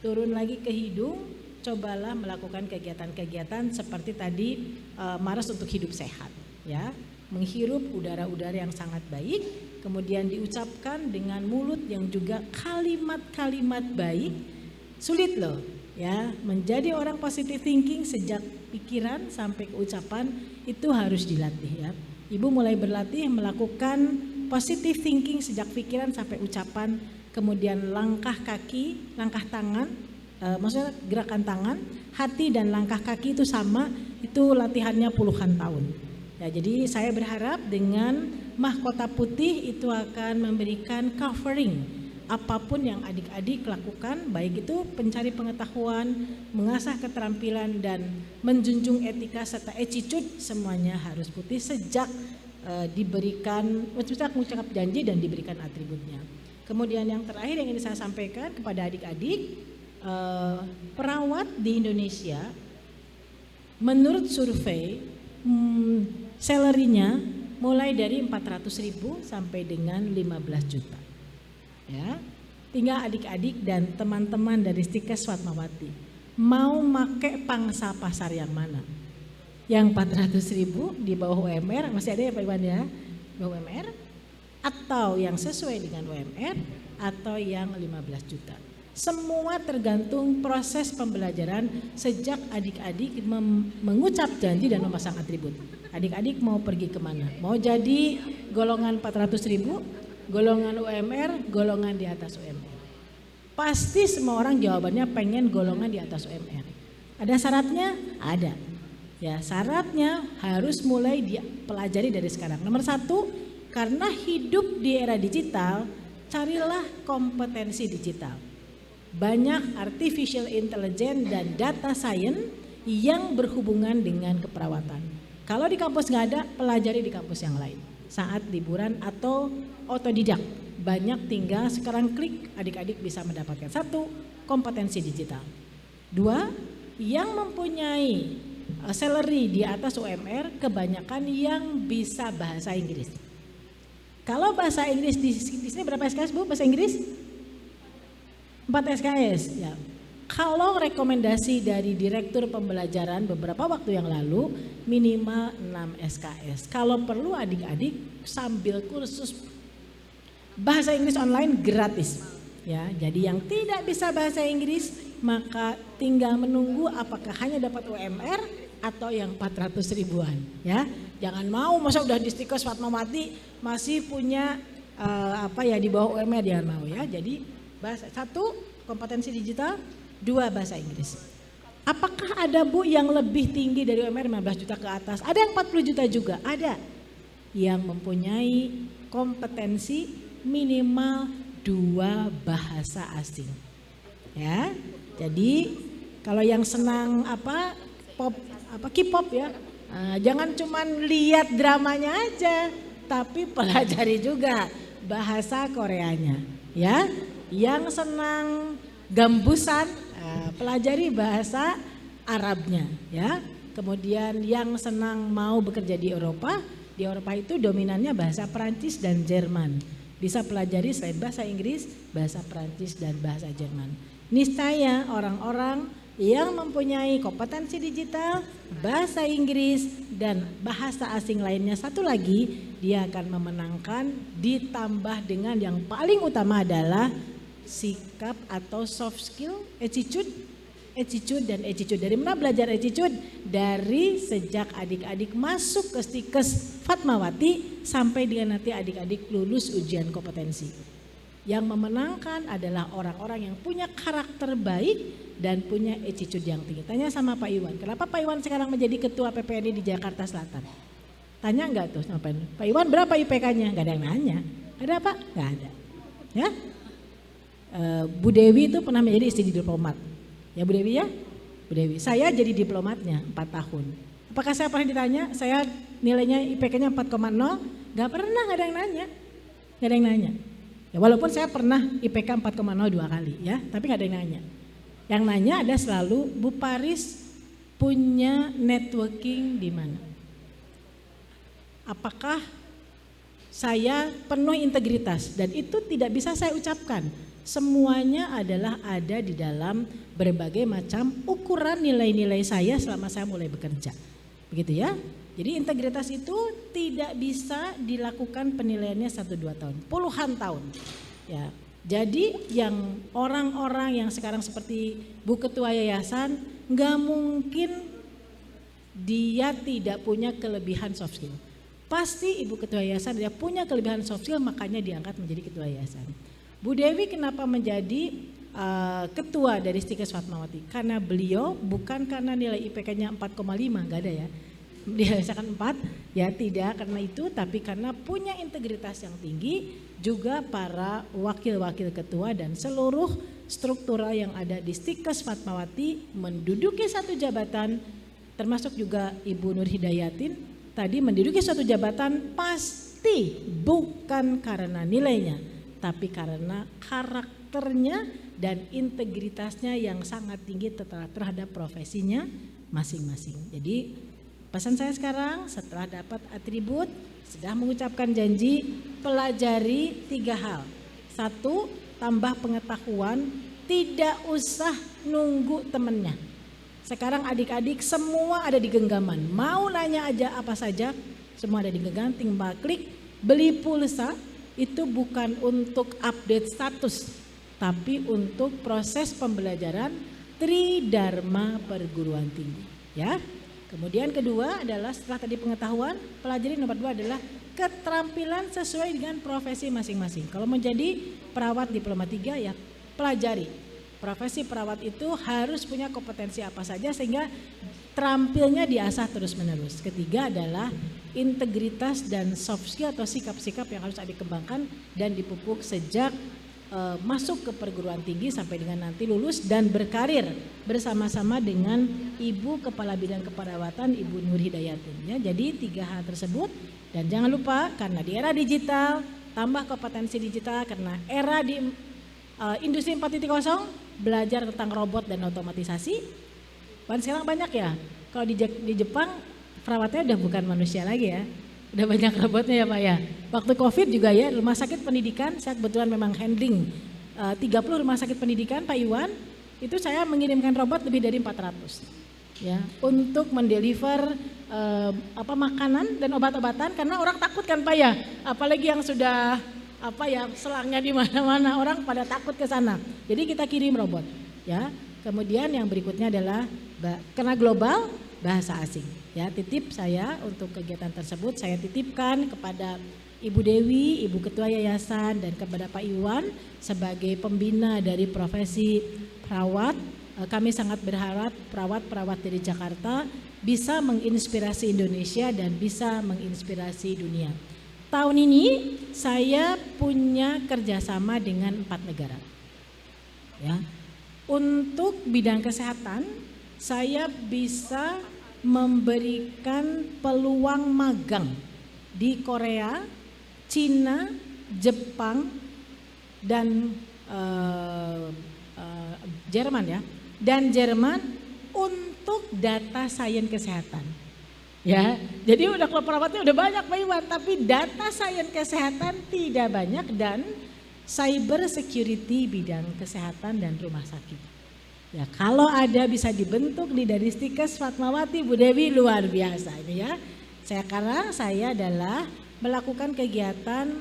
Turun lagi ke hidung, cobalah melakukan kegiatan-kegiatan seperti tadi Mars untuk hidup sehat ya. Menghirup udara-udara yang sangat baik, kemudian diucapkan dengan mulut yang juga kalimat-kalimat baik, Sulit loh ya, menjadi orang positive thinking sejak pikiran sampai ke ucapan itu harus dilatih ya. Ibu mulai berlatih melakukan positive thinking sejak pikiran sampai ucapan, kemudian langkah kaki, langkah tangan, maksudnya gerakan tangan, hati dan langkah kaki itu sama, itu latihannya puluhan tahun. Ya, jadi saya berharap dengan Mahkota Putih itu akan memberikan covering apapun yang adik-adik lakukan, baik itu pencari pengetahuan, mengasah keterampilan dan menjunjung etika serta attitude, semuanya harus putih sejak diberikan mengucap janji dan diberikan atributnya. Kemudian yang terakhir yang ingin saya sampaikan kepada adik-adik, perawat di Indonesia menurut survei salary-nya mulai dari 400.000 sampai dengan 15 juta. Ya, tinggal adik-adik dan teman-teman dari Stikes Fatmawati mau make pangsa pasar yang mana? Yang 400.000 di bawah UMR, masih ada ya Pak Iwan ya, bawah UMR, atau yang sesuai dengan UMR, atau yang 15 juta. Semua tergantung proses pembelajaran sejak adik-adik mengucap janji dan memasang atribut. Adik-adik mau pergi kemana? Mau jadi golongan 400.000? Golongan UMR, golongan di atas UMR. Pasti semua orang jawabannya pengen golongan di atas UMR. Ada syaratnya? Ada. Ya, syaratnya harus mulai dipelajari dari sekarang. Nomor 1, karena hidup di era digital, carilah kompetensi digital. Banyak artificial intelligence dan data science yang berhubungan dengan keperawatan. Kalau di kampus nggak ada, pelajari di kampus yang lain. Saat liburan atau otodidak, banyak tinggal sekarang klik, adik-adik bisa mendapatkan. 1, kompetensi digital. 2, yang mempunyai salary di atas UMR kebanyakan yang bisa bahasa Inggris. Kalau bahasa Inggris di sini berapa SKS Bu bahasa Inggris? 4 SKS ya. Kalau rekomendasi dari Direktur Pembelajaran beberapa waktu yang lalu minimal 6 SKS. Kalau perlu adik-adik sambil kursus bahasa Inggris online gratis. Ya, jadi yang tidak bisa bahasa Inggris maka tinggal menunggu apakah hanya dapat UMR atau yang 400 ribuan. Ya, jangan mau masa udah di Stikes Fatmawati masih punya di bawah UMR, jangan mau ya. Jadi bahasa 1 kompetensi digital, 2 bahasa Inggris. Apakah ada Bu yang lebih tinggi dari UMR 15 juta ke atas? Ada yang 40 juta juga, ada. Yang mempunyai kompetensi minimal 2 bahasa asing. Ya. Jadi kalau yang senang K-pop ya, jangan cuman lihat dramanya aja, tapi pelajari juga bahasa Koreanya, ya. Yang senang gambusan, pelajari bahasa Arabnya, ya. Kemudian yang senang mau bekerja di Eropa itu dominannya bahasa Perancis dan Jerman. Bisa pelajari selain bahasa Inggris, bahasa Perancis dan bahasa Jerman. Niscaya orang-orang yang mempunyai kompetensi digital, bahasa Inggris dan bahasa asing lainnya satu lagi, dia akan memenangkan, ditambah dengan yang paling utama adalah sikap atau soft skill, attitude dan attitude. Dari mana belajar attitude? Dari sejak adik-adik masuk ke Stikes Fatmawati sampai dengan nanti adik-adik lulus ujian kompetensi. Yang memenangkan adalah orang-orang yang punya karakter baik dan punya attitude yang tinggi. Tanya sama Pak Iwan, kenapa Pak Iwan sekarang menjadi ketua PPNI di Jakarta Selatan? Tanya enggak tuh sama Pak Iwan berapa IPK-nya? Enggak ada yang nanya. Ada apa? Enggak ada. Ya. Bu Dewi itu pernah menjadi istri diplomat. Ya Bu Dewi ya? Bu Dewi. Saya jadi diplomatnya 4 tahun. Apakah saya pernah ditanya? Saya nilainya IPK-nya 4,0? Enggak pernah, enggak ada yang nanya. Enggak ada yang nanya. Ya, walaupun saya pernah IPK 4,0 2 kali ya, tapi enggak ada yang nanya. Yang nanya ada selalu, Bu Paris punya networking di mana? Apakah saya penuh integritas? Dan itu tidak bisa saya ucapkan. Semuanya adalah ada di dalam berbagai macam ukuran nilai-nilai saya selama saya mulai bekerja. Begitu ya. Jadi integritas itu tidak bisa dilakukan penilaiannya 1-2 tahun, puluhan tahun. Ya, Jadi yang orang-orang yang sekarang seperti Bu Ketua Yayasan, nggak mungkin dia tidak punya kelebihan soft skill. Pasti Ibu Ketua Yayasan dia punya kelebihan soft skill, makanya diangkat menjadi Ketua Yayasan. Bu Dewi kenapa menjadi ketua dari Stikes Fatmawati? Karena beliau bukan karena nilai IPK-nya 4,5, nggak ada ya. Dia rasakan 4, ya tidak karena itu, tapi karena punya integritas yang tinggi, juga para wakil-wakil ketua dan seluruh struktural yang ada di Stikes Fatmawati menduduki satu jabatan, termasuk juga Ibu Nur Hidayatin tadi menduduki suatu jabatan pasti bukan karena nilainya, tapi karena karakternya dan integritasnya yang sangat tinggi terhadap profesinya masing-masing. Jadi pesan saya sekarang setelah dapat atribut, sudah mengucapkan janji, pelajari 3 hal. 1, tambah pengetahuan, tidak usah nunggu temennya. Sekarang adik-adik semua ada di genggaman, mau nanya aja apa saja, semua ada di genggaman, tinggal klik. Beli pulsa itu bukan untuk update status, tapi untuk proses pembelajaran Tridharma Perguruan Tinggi, ya. Kemudian kedua adalah setelah tadi pengetahuan, pelajari nomor 2 adalah keterampilan sesuai dengan profesi masing-masing. Kalau menjadi perawat diploma 3 ya pelajari. Profesi perawat itu harus punya kompetensi apa saja sehingga terampilnya diasah terus-menerus. Ketiga adalah integritas dan soft skill atau sikap-sikap yang harus dikembangkan dan dipupuk sejak masuk ke perguruan tinggi sampai dengan nanti lulus dan berkarir bersama-sama dengan Ibu Kepala Bidang Keperawatan Ibu Nur Hidayatin. Ya, jadi 3 hal tersebut, dan jangan lupa karena di era digital tambah kompetensi digital, karena era di industri 4.0 belajar tentang robot dan otomatisasi. Sekarang banyak ya, kalau di Jepang perawatnya udah bukan manusia lagi ya. Udah banyak robotnya ya Pak ya. Waktu COVID juga ya, rumah sakit pendidikan, saya kebetulan memang handling 30 rumah sakit pendidikan Pak Iwan, itu saya mengirimkan robot lebih dari 400 ya, untuk mendeliver makanan dan obat-obatan, karena orang takut kan Pak ya, apalagi yang sudah selangnya di mana-mana, orang pada takut ke sana. Jadi kita kirim robot ya. Kemudian yang berikutnya adalah karena global, bahasa asing. Ya, titip saya untuk kegiatan tersebut saya titipkan kepada Ibu Dewi, Ibu Ketua Yayasan, dan kepada Pak Iwan sebagai pembina dari profesi perawat. Kami sangat berharap perawat-perawat dari Jakarta bisa menginspirasi Indonesia dan bisa menginspirasi dunia. Tahun ini saya punya kerjasama dengan 4 negara. Ya, untuk bidang kesehatan saya bisa memberikan peluang magang di Korea, Cina, Jepang, dan Jerman ya, dan Jerman untuk data sains kesehatan. Ya, jadi udah kalau perawatnya udah banyak Pak Iwan, tapi data sains kesehatan tidak banyak, dan cyber security bidang kesehatan dan rumah sakit. Ya, kalau ada bisa dibentuk dari Stikes Fatmawati, Bu Dewi luar biasa ini ya. Sekarang saya adalah melakukan kegiatan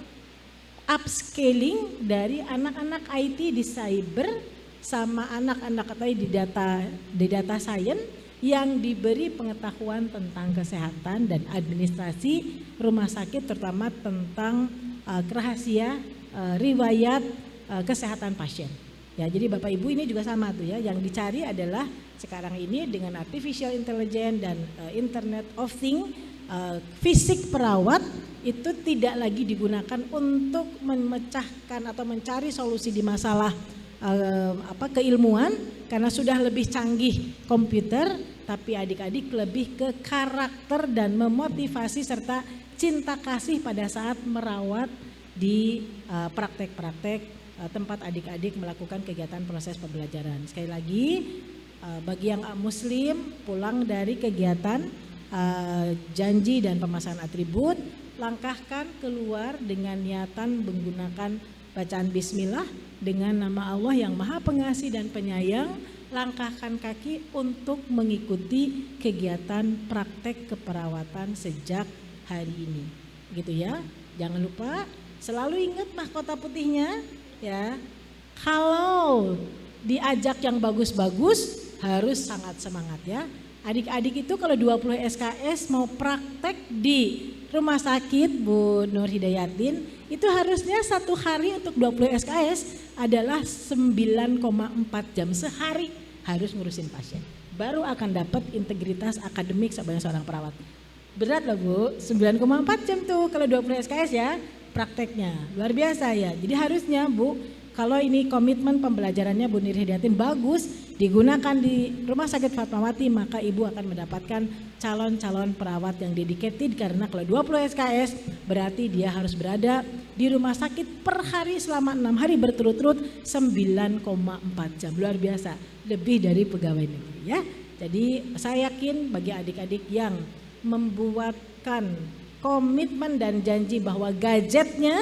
upscaling dari anak-anak IT di cyber sama anak-anak tadi di data science yang diberi pengetahuan tentang kesehatan dan administrasi rumah sakit, terutama tentang rahasia riwayat kesehatan pasien. Ya, jadi Bapak Ibu ini juga sama tuh ya, yang dicari adalah sekarang ini dengan artificial intelligence dan Internet of Things, fisik perawat itu tidak lagi digunakan untuk memecahkan atau mencari solusi di masalah keilmuan karena sudah lebih canggih komputer, tapi adik-adik lebih ke karakter dan memotivasi serta cinta kasih pada saat merawat di praktek-praktek tempat adik-adik melakukan kegiatan proses pembelajaran. Sekali lagi, bagi yang muslim pulang dari kegiatan janji dan pemasangan atribut, langkahkan keluar dengan niatan menggunakan bacaan bismillah dengan nama Allah yang Maha Pengasih dan Penyayang. Langkahkan kaki untuk mengikuti kegiatan praktek keperawatan sejak hari ini. Gitu ya. Jangan lupa selalu ingat mahkota putihnya. ya. Kalau diajak yang bagus-bagus harus sangat semangat ya. Adik-adik itu kalau 20 SKS mau praktek di rumah sakit Bu Nur Hidayatin, itu harusnya satu hari untuk 20 SKS adalah 9,4 jam sehari harus ngurusin pasien. Baru akan dapat integritas akademik sebagai seorang perawat. Berat loh Bu, 9,4 jam tuh kalau 20 SKS ya prakteknya. Luar biasa ya. Jadi harusnya Bu, kalau ini komitmen pembelajarannya Bu Nur Hidayatin bagus, digunakan di Rumah Sakit Fatmawati, maka Ibu akan mendapatkan calon-calon perawat yang dedicated, karena kalau 20 SKS berarti dia harus berada di rumah sakit per hari selama 6 hari berturut-turut 9,4 jam. Luar biasa, lebih dari pegawai negeri ya. Jadi saya yakin bagi adik-adik yang membuatkan komitmen dan janji bahwa gadgetnya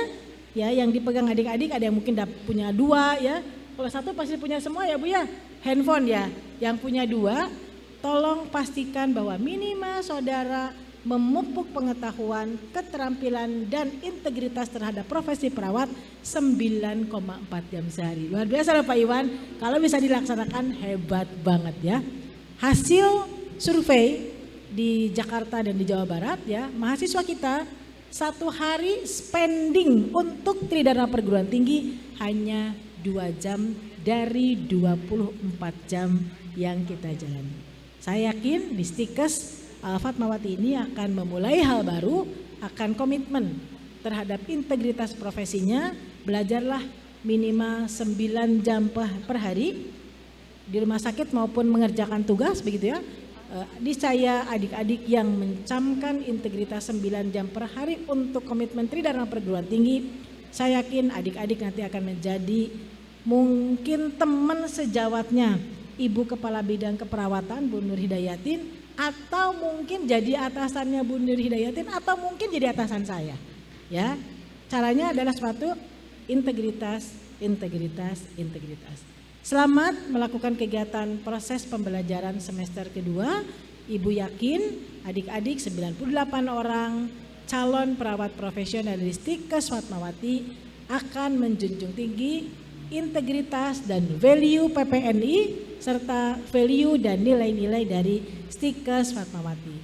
ya yang dipegang adik-adik, ada yang mungkin punya 2 ya. Kalau 1 pasti punya semua ya Bu ya. Handphone ya, yang punya 2 tolong pastikan bahwa minimal saudara memupuk pengetahuan, keterampilan dan integritas terhadap profesi perawat 9,4 jam sehari. Luar biasa loh Pak Iwan, kalau bisa dilaksanakan hebat banget ya. Hasil survei di Jakarta dan di Jawa Barat ya, mahasiswa kita satu hari spending untuk tridharma perguruan tinggi hanya 2 jam dari 24 jam yang kita jalani. Saya yakin di Stikes Fatmawati ini akan memulai hal baru, akan komitmen terhadap integritas profesinya. Belajarlah minimal 9 jam per hari di rumah sakit maupun mengerjakan tugas begitu ya. Niscaya adik-adik yang mencamkan integritas 9 jam per hari untuk komitmen tridharma perguruan tinggi, saya yakin adik-adik nanti akan menjadi mungkin teman sejawatnya Ibu Kepala Bidang Keperawatan Bu Nur Hidayatin, atau mungkin jadi atasannya Bu Nur Hidayatin, atau mungkin jadi atasan saya. Ya, caranya adalah suatu integritas. Selamat melakukan kegiatan proses pembelajaran semester kedua. Ibu yakin adik-adik 98 orang calon perawat profesional di Stikes Fatmawati akan menjunjung tinggi integritas dan value PPNI serta value dan nilai-nilai dari Stikes Fatmawati.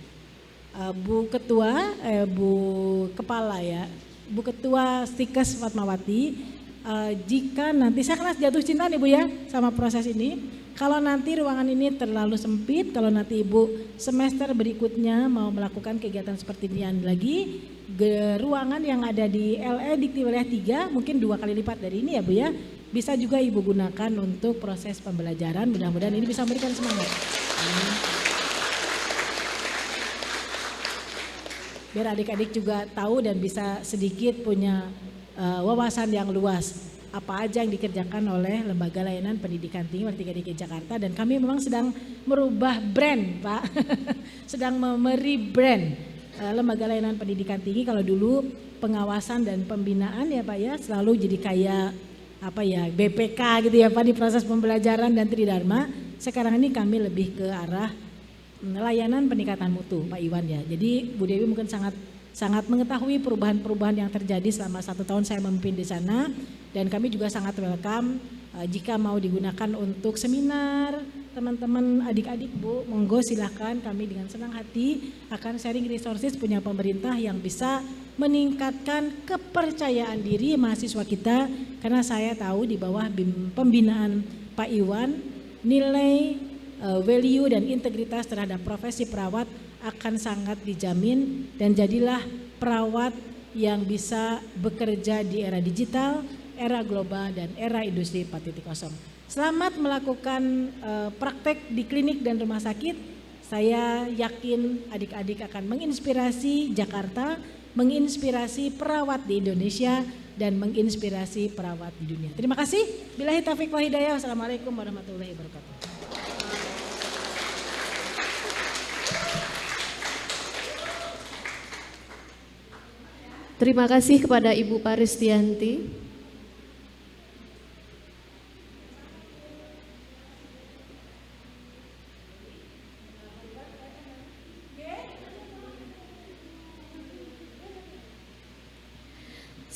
Bu Ketua, Bu Kepala ya, Bu Ketua Stikes Fatmawati, jika nanti saya kelas jatuh cinta nih Bu ya sama proses ini. Kalau nanti ruangan ini terlalu sempit, kalau nanti Ibu semester berikutnya mau melakukan kegiatan seperti ini lagi, ruangan yang ada di LE Dikti Wilayah 3 mungkin 2 kali lipat dari ini ya Bu ya. Bisa juga Ibu gunakan untuk proses pembelajaran, mudah-mudahan ini bisa memberikan semangat. Biar adik-adik juga tahu dan bisa sedikit punya wawasan yang luas apa aja yang dikerjakan oleh Lembaga Layanan Pendidikan Tinggi Warga DKI Jakarta, dan kami memang sedang merubah brand Pak, sedang merebrand Lembaga Layanan Pendidikan Tinggi. Kalau dulu pengawasan dan pembinaan ya Pak ya selalu jadi kayak apa ya BPK gitu ya Pak di proses pembelajaran dan tridharma. Sekarang ini kami lebih ke arah layanan peningkatan mutu Pak Iwan ya. Jadi Bu Dewi mungkin sangat mengetahui perubahan-perubahan yang terjadi selama 1 tahun saya memimpin di sana, dan kami juga sangat welcome jika mau digunakan untuk seminar teman-teman adik-adik Bu, monggo silahkan, kami dengan senang hati akan sharing resources punya pemerintah yang bisa meningkatkan kepercayaan diri mahasiswa kita, karena saya tahu di bawah pembinaan Pak Iwan nilai value dan integritas terhadap profesi perawat akan sangat dijamin, dan jadilah perawat yang bisa bekerja di era digital, era global dan era industri 4.0. Selamat melakukan praktek di klinik dan rumah sakit. Saya yakin adik-adik akan menginspirasi Jakarta, menginspirasi perawat di Indonesia, dan menginspirasi perawat di dunia. Terima kasih. Billahi taufiq wal hidayah. Wassalamualaikum warahmatullahi wabarakatuh. Terima kasih kepada Ibu Paristianti.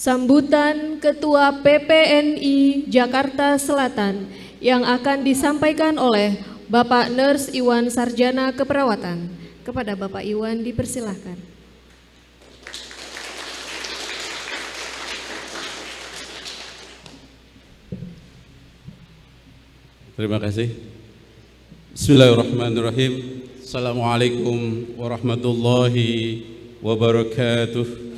Sambutan Ketua PPNI Jakarta Selatan yang akan disampaikan oleh Bapak Nurs Iwan Sarjana Keperawatan. Kepada Bapak Iwan dipersilahkan. Terima kasih. Bismillahirrahmanirrahim. Assalamualaikum warahmatullahi wabarakatuh.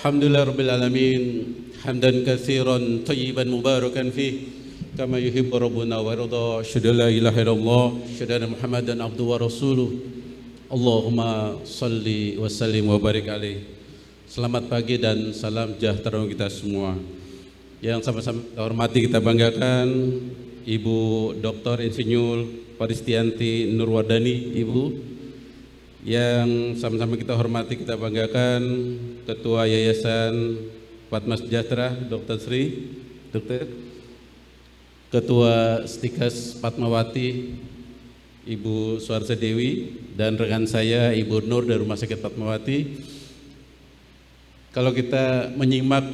Alhamdulillah rabbil alamin. Hamdan katsiran thayyiban mubarakan fih kama yuhibbu rabbuna wa yarda. Asyhadu an la ilaha illallah, asyhadu anna Muhammadan abduhu wa rasuluh. Allahumma shalli wa sallim wa barik alaihi. Selamat pagi dan salam sejahtera untuk kita semua. Yang sama-sama kita hormati, kita banggakan Ibu Dr. Insinyur Paristianti Nurwardani, Ibu. Yang sama-sama kita hormati, kita banggakan Ketua Yayasan Fatma Sejahtera, Dr. Sri, Dr. Ketua Stikes Fatmawati, Ibu Suarsa Dewi, dan rekan saya Ibu Nur dari Rumah Sakit Fatmawati. Kalau kita menyimak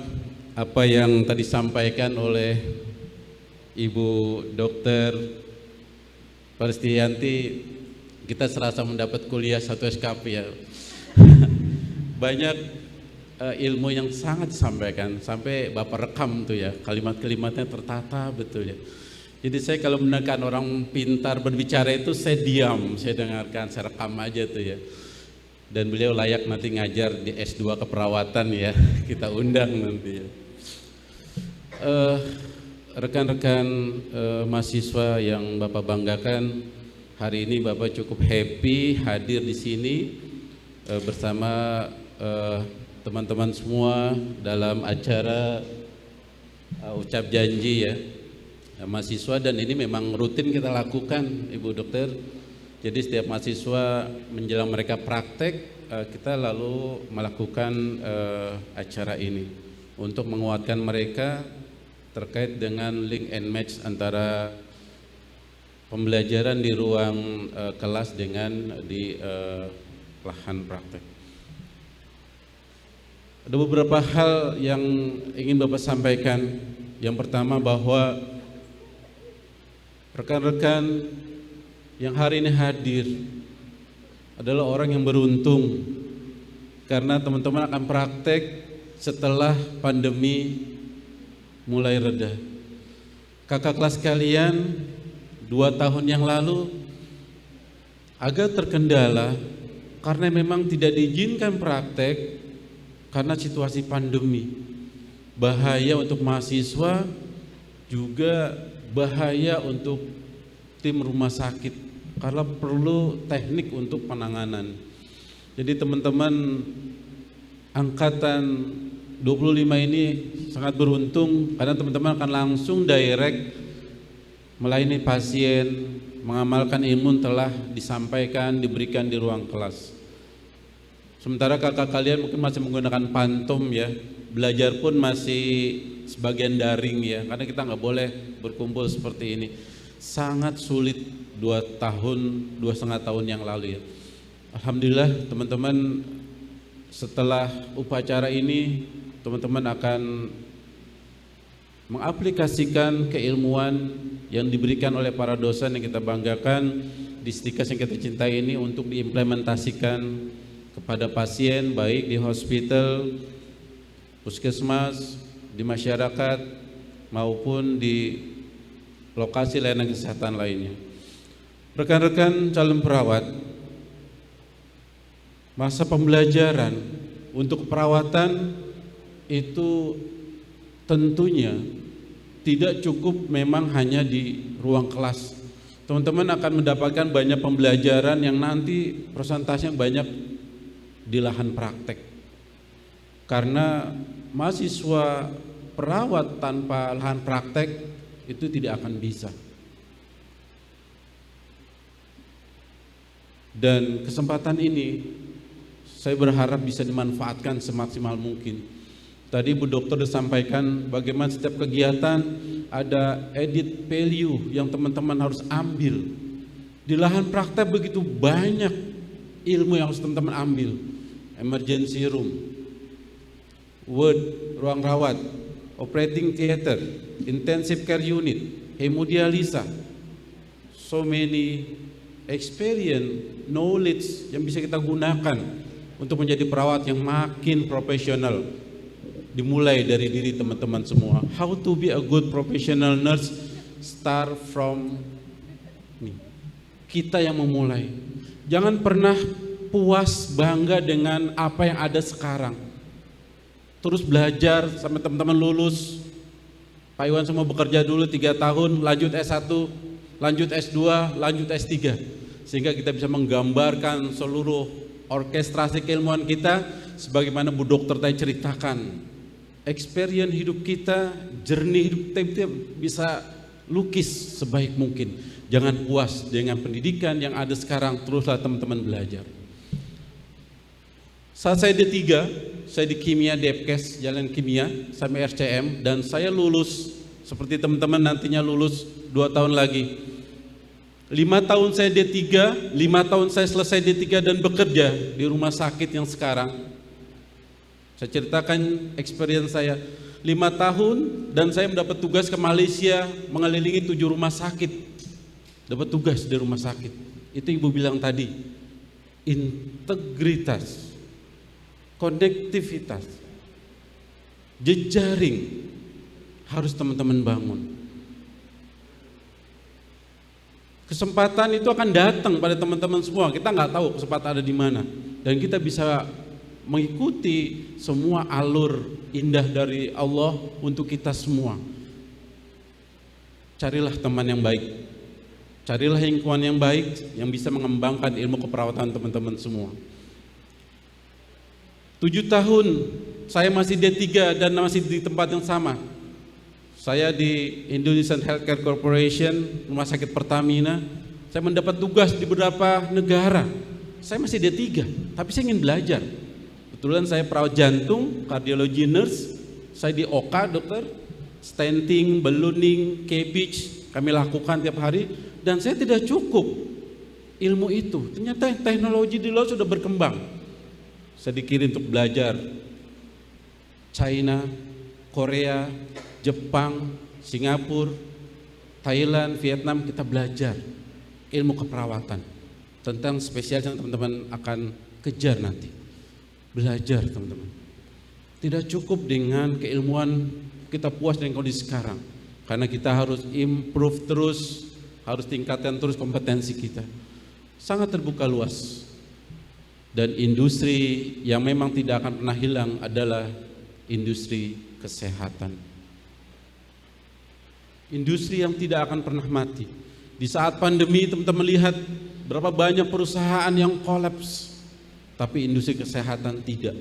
apa yang tadi disampaikan oleh Ibu Dr. Paristianti, kita serasa mendapat kuliah 1 SKP ya. Banyak ilmu yang sangat disampaikan, sampai Bapak rekam tuh ya, kalimat-kalimatnya tertata betul ya. Jadi saya kalau menekan orang pintar berbicara itu saya diam, saya dengarkan, saya rekam aja tuh ya. Dan beliau layak nanti ngajar di S2 keperawatan ya, kita undang nanti ya. Rekan-rekan mahasiswa yang Bapak banggakan, hari ini Bapak cukup happy hadir di sini bersama teman-teman semua dalam acara ucap janji ya mahasiswa, dan ini memang rutin kita lakukan Ibu Dokter. Jadi setiap mahasiswa menjelang mereka praktek, kita lalu melakukan acara ini untuk menguatkan mereka terkait dengan link and match antara pembelajaran di ruang kelas dengan di lahan praktek. Ada beberapa hal yang ingin Bapak sampaikan. Yang pertama bahwa rekan-rekan yang hari ini hadir adalah orang yang beruntung, karena teman-teman akan praktek setelah pandemi mulai reda. Kakak kelas kalian 2 tahun yang lalu agak terkendala karena memang tidak diizinkan praktek karena situasi pandemi. Bahaya untuk mahasiswa, juga bahaya untuk tim rumah sakit karena perlu teknik untuk penanganan. Jadi teman-teman angkatan 25 ini sangat beruntung karena teman-teman akan langsung direct melayani pasien, mengamalkan ilmu telah disampaikan, diberikan di ruang kelas. Sementara kakak kalian mungkin masih menggunakan pantom ya, belajar pun masih sebagian daring ya, karena kita nggak boleh berkumpul seperti ini. Sangat sulit 2,5 tahun yang lalu ya. Alhamdulillah teman-teman, setelah upacara ini teman-teman akan mengaplikasikan keilmuan yang diberikan oleh para dosen yang kita banggakan di Stikes yang kita cintai ini untuk diimplementasikan kepada pasien, baik di hospital, puskesmas, di masyarakat maupun di lokasi layanan kesehatan lainnya. Rekan-rekan calon perawat, masa pembelajaran untuk perawatan itu tentunya tidak cukup memang hanya di ruang kelas. Teman-teman akan mendapatkan banyak pembelajaran yang nanti persentasenya banyak di lahan praktek. Karena mahasiswa perawat tanpa lahan praktek itu tidak akan bisa. Dan kesempatan ini saya berharap bisa dimanfaatkan semaksimal mungkin. Tadi Bu Dokter disampaikan bagaimana setiap kegiatan ada edit value yang teman-teman harus ambil. Di lahan praktek begitu banyak ilmu yang harus teman-teman ambil. emergency room, ward, ruang rawat, operating theater, intensive care unit, hemodialisa. So many experience, knowledge yang bisa kita gunakan untuk menjadi perawat yang makin profesional. Dimulai dari diri teman-teman semua. How to be a good professional nurse start from me. Kita yang memulai. Jangan pernah puas bangga dengan apa yang ada sekarang. Terus belajar sampai teman-teman lulus. Pak Iwan semua bekerja dulu 3 tahun, lanjut S1, lanjut S2, lanjut S3. Sehingga kita bisa menggambarkan seluruh orkestrasi keilmuan kita sebagaimana Bu Dokter tadi ceritakan. Experience hidup kita, journey hidup kita bisa lukis sebaik mungkin. Jangan puas dengan pendidikan yang ada sekarang, teruslah teman-teman belajar. Saat saya D3, saya di kimia Depkes, Jalan Kimia sampai RCM, dan saya lulus seperti teman-teman nantinya lulus 2 tahun lagi. 5 tahun saya D3, 5 tahun saya selesai D3 dan bekerja di rumah sakit yang sekarang. Saya ceritakan experience saya 5 tahun dan saya mendapat tugas ke Malaysia mengelilingi 7 rumah sakit. Dapat tugas di rumah sakit. Itu Ibu bilang tadi, integritas, konektivitas, jejaring harus teman-teman bangun. Kesempatan itu akan datang pada teman-teman semua. Kita nggak tahu kesempatan ada di mana, dan kita bisa mengikuti semua alur indah dari Allah untuk kita semua. Carilah teman yang baik, carilah lingkungan yang baik yang bisa mengembangkan ilmu keperawatan teman-teman semua. 7 tahun saya masih D3 dan masih di tempat yang sama. Saya di Indonesian Healthcare Corporation, Rumah Sakit Pertamina. Saya mendapat tugas di beberapa negara. Saya masih D3, tapi saya ingin belajar. Kebetulan saya perawat jantung, kardiologi nurse. Saya di OK dokter, stenting, ballooning, cabbage kami lakukan tiap hari, dan saya tidak cukup ilmu itu. Ternyata teknologi di luar sudah berkembang. Saya dikirim untuk belajar China, Korea, Jepang, Singapura, Thailand, Vietnam. Kita belajar ilmu keperawatan tentang spesialis yang teman-teman akan kejar nanti. Belajar teman-teman. Tidak cukup dengan keilmuan kita puas dengan kondisi sekarang, karena kita harus improve terus, harus tingkatkan terus kompetensi kita. Sangat terbuka luas. Dan industri yang memang tidak akan pernah hilang adalah industri kesehatan. Industri yang tidak akan pernah mati. Di saat pandemi teman-teman lihat berapa banyak perusahaan yang kolaps, tapi industri kesehatan tidak.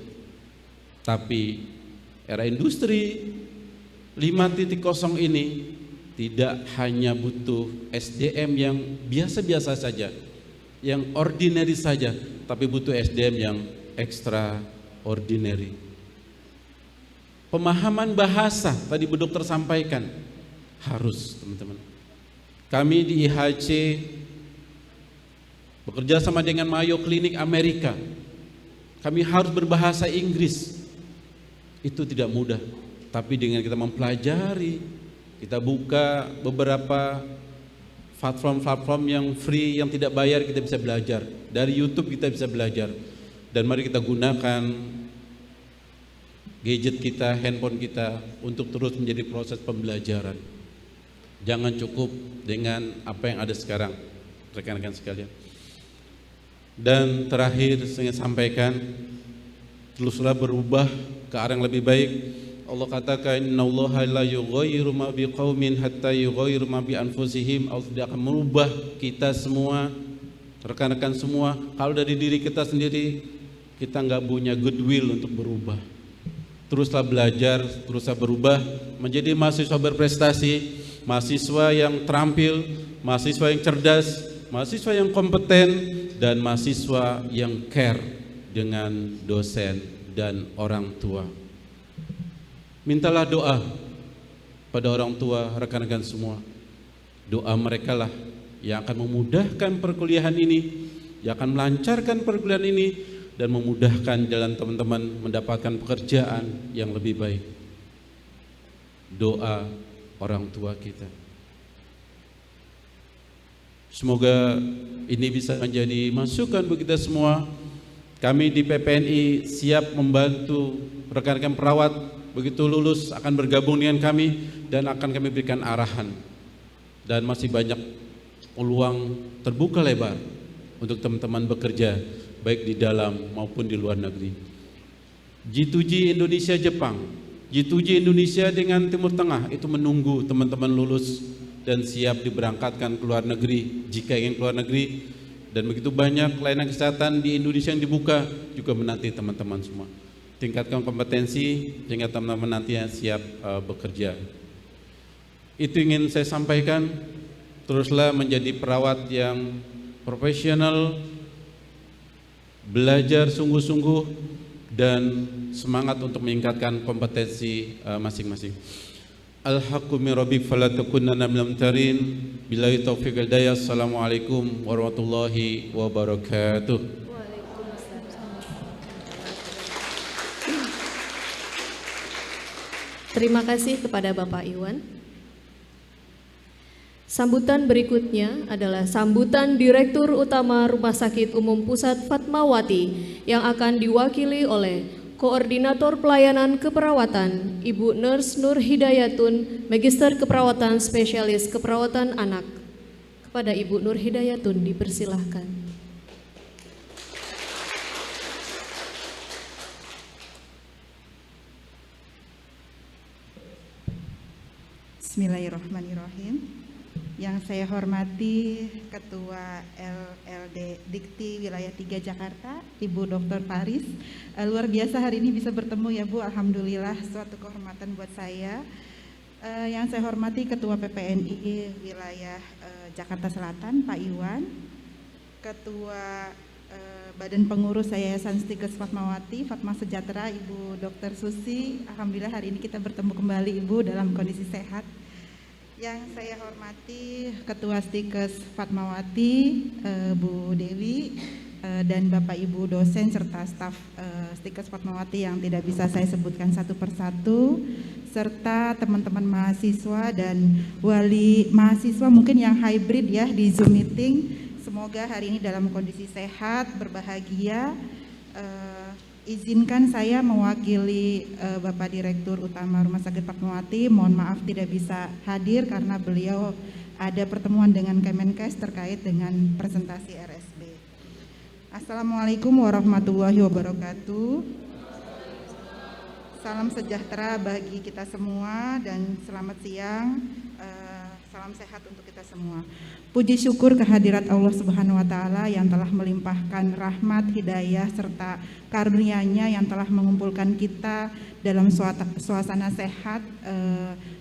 Tapi era industri 5.0 ini tidak hanya butuh SDM yang biasa-biasa saja, yang ordinary saja, tapi butuh SDM yang extraordinary. Pemahaman bahasa tadi Bu Dokter sampaikan harus, teman-teman. Kami di IHC bekerja sama dengan Mayo Clinic Amerika. Kami harus berbahasa Inggris. Itu tidak mudah, tapi dengan kita mempelajari, kita buka beberapa platform yang free, yang tidak bayar, kita bisa belajar. Dari YouTube kita bisa belajar. Dan mari kita gunakan gadget kita, handphone kita untuk terus menjadi proses pembelajaran. Jangan cukup dengan apa yang ada sekarang, rekan-rekan sekalian. Dan terakhir saya sampaikan, teruslah berubah ke arah yang lebih baik. Allah katakan, innallaha la yughayyiru ma biqaumin hatta yughayyiru ma bi anfusihim. Allah tidak akan merubah kita semua, rekan-rekan semua, kalau dari diri kita sendiri kita nggak punya goodwill untuk berubah. Teruslah belajar, teruslah berubah menjadi mahasiswa berprestasi, mahasiswa yang terampil, mahasiswa yang cerdas, mahasiswa yang kompeten, dan mahasiswa yang care dengan dosen dan orang tua. Mintalah doa pada orang tua, rekan-rekan semua. Doa mereka lah yang akan memudahkan perkuliahan ini, yang akan melancarkan perkuliahan ini, dan memudahkan jalan teman-teman mendapatkan pekerjaan yang lebih baik. Doa orang tua kita. Semoga ini bisa menjadi masukan bagi kita semua. Kami di PPNI siap membantu rekan-rekan perawat begitu lulus akan bergabung dengan kami dan akan kami berikan arahan. Dan masih banyak peluang terbuka lebar untuk teman-teman bekerja baik di dalam maupun di luar negeri. G2G Indonesia Jepang, G2G Indonesia dengan Timur Tengah itu menunggu teman-teman lulus dan siap diberangkatkan ke luar negeri jika ingin ke luar negeri. Dan begitu banyak layanan kesehatan di Indonesia yang dibuka juga menanti teman-teman semua. Tingkatkan kompetensi sehingga teman-teman nanti siap bekerja. Itu ingin saya sampaikan. Teruslah menjadi perawat yang profesional, belajar sungguh-sungguh dan semangat untuk meningkatkan kompetensi masing-masing. Al-haqqu min rabbik fala takunanna minal mumtarin. Billahi taufiq wal hidayah. Assalamualaikum warahmatullahi wabarakatuh. Terima kasih kepada Bapak Iwan. Sambutan berikutnya adalah sambutan Direktur Utama Rumah Sakit Umum Pusat Fatmawati yang akan diwakili oleh Koordinator Pelayanan Keperawatan, Ibu Nurse Nur Hidayatun, Magister Keperawatan Spesialis Keperawatan Anak. Kepada Ibu Nur Hidayatun dipersilahkan. Bismillahirrahmanirrahim. Yang saya hormati Ketua LLD Dikti Wilayah 3 Jakarta, Ibu Dr. Faris. Luar biasa hari ini bisa bertemu ya Bu, alhamdulillah suatu kehormatan buat saya. Yang saya hormati Ketua PPNI Wilayah Jakarta Selatan, Pak Iwan. Ketua Badan Pengurus Yayasan Stikes Fatmawati, Fatma Sejahtera, Ibu Dr. Susi. Alhamdulillah hari ini kita bertemu kembali Ibu dalam kondisi sehat. Yang saya hormati Ketua Stikes Fatmawati, Bu Dewi, dan Bapak Ibu dosen serta staf Stikes Fatmawati yang tidak bisa saya sebutkan satu persatu, serta teman-teman mahasiswa dan wali mahasiswa mungkin yang hybrid ya di Zoom meeting. Semoga hari ini dalam kondisi sehat, berbahagia. Izinkan saya mewakili Bapak Direktur Utama Rumah Sakit Fatmawati. Mohon maaf tidak bisa hadir karena beliau ada pertemuan dengan Kemenkes terkait dengan presentasi RSB. Assalamualaikum warahmatullahi wabarakatuh. Salam sejahtera bagi kita semua dan selamat siang. Salam sehat untuk kita semua. Puji syukur kehadirat Allah Subhanahu wa Ta'ala yang telah melimpahkan rahmat, hidayah, serta karunia-Nya yang telah mengumpulkan kita dalam suasana sehat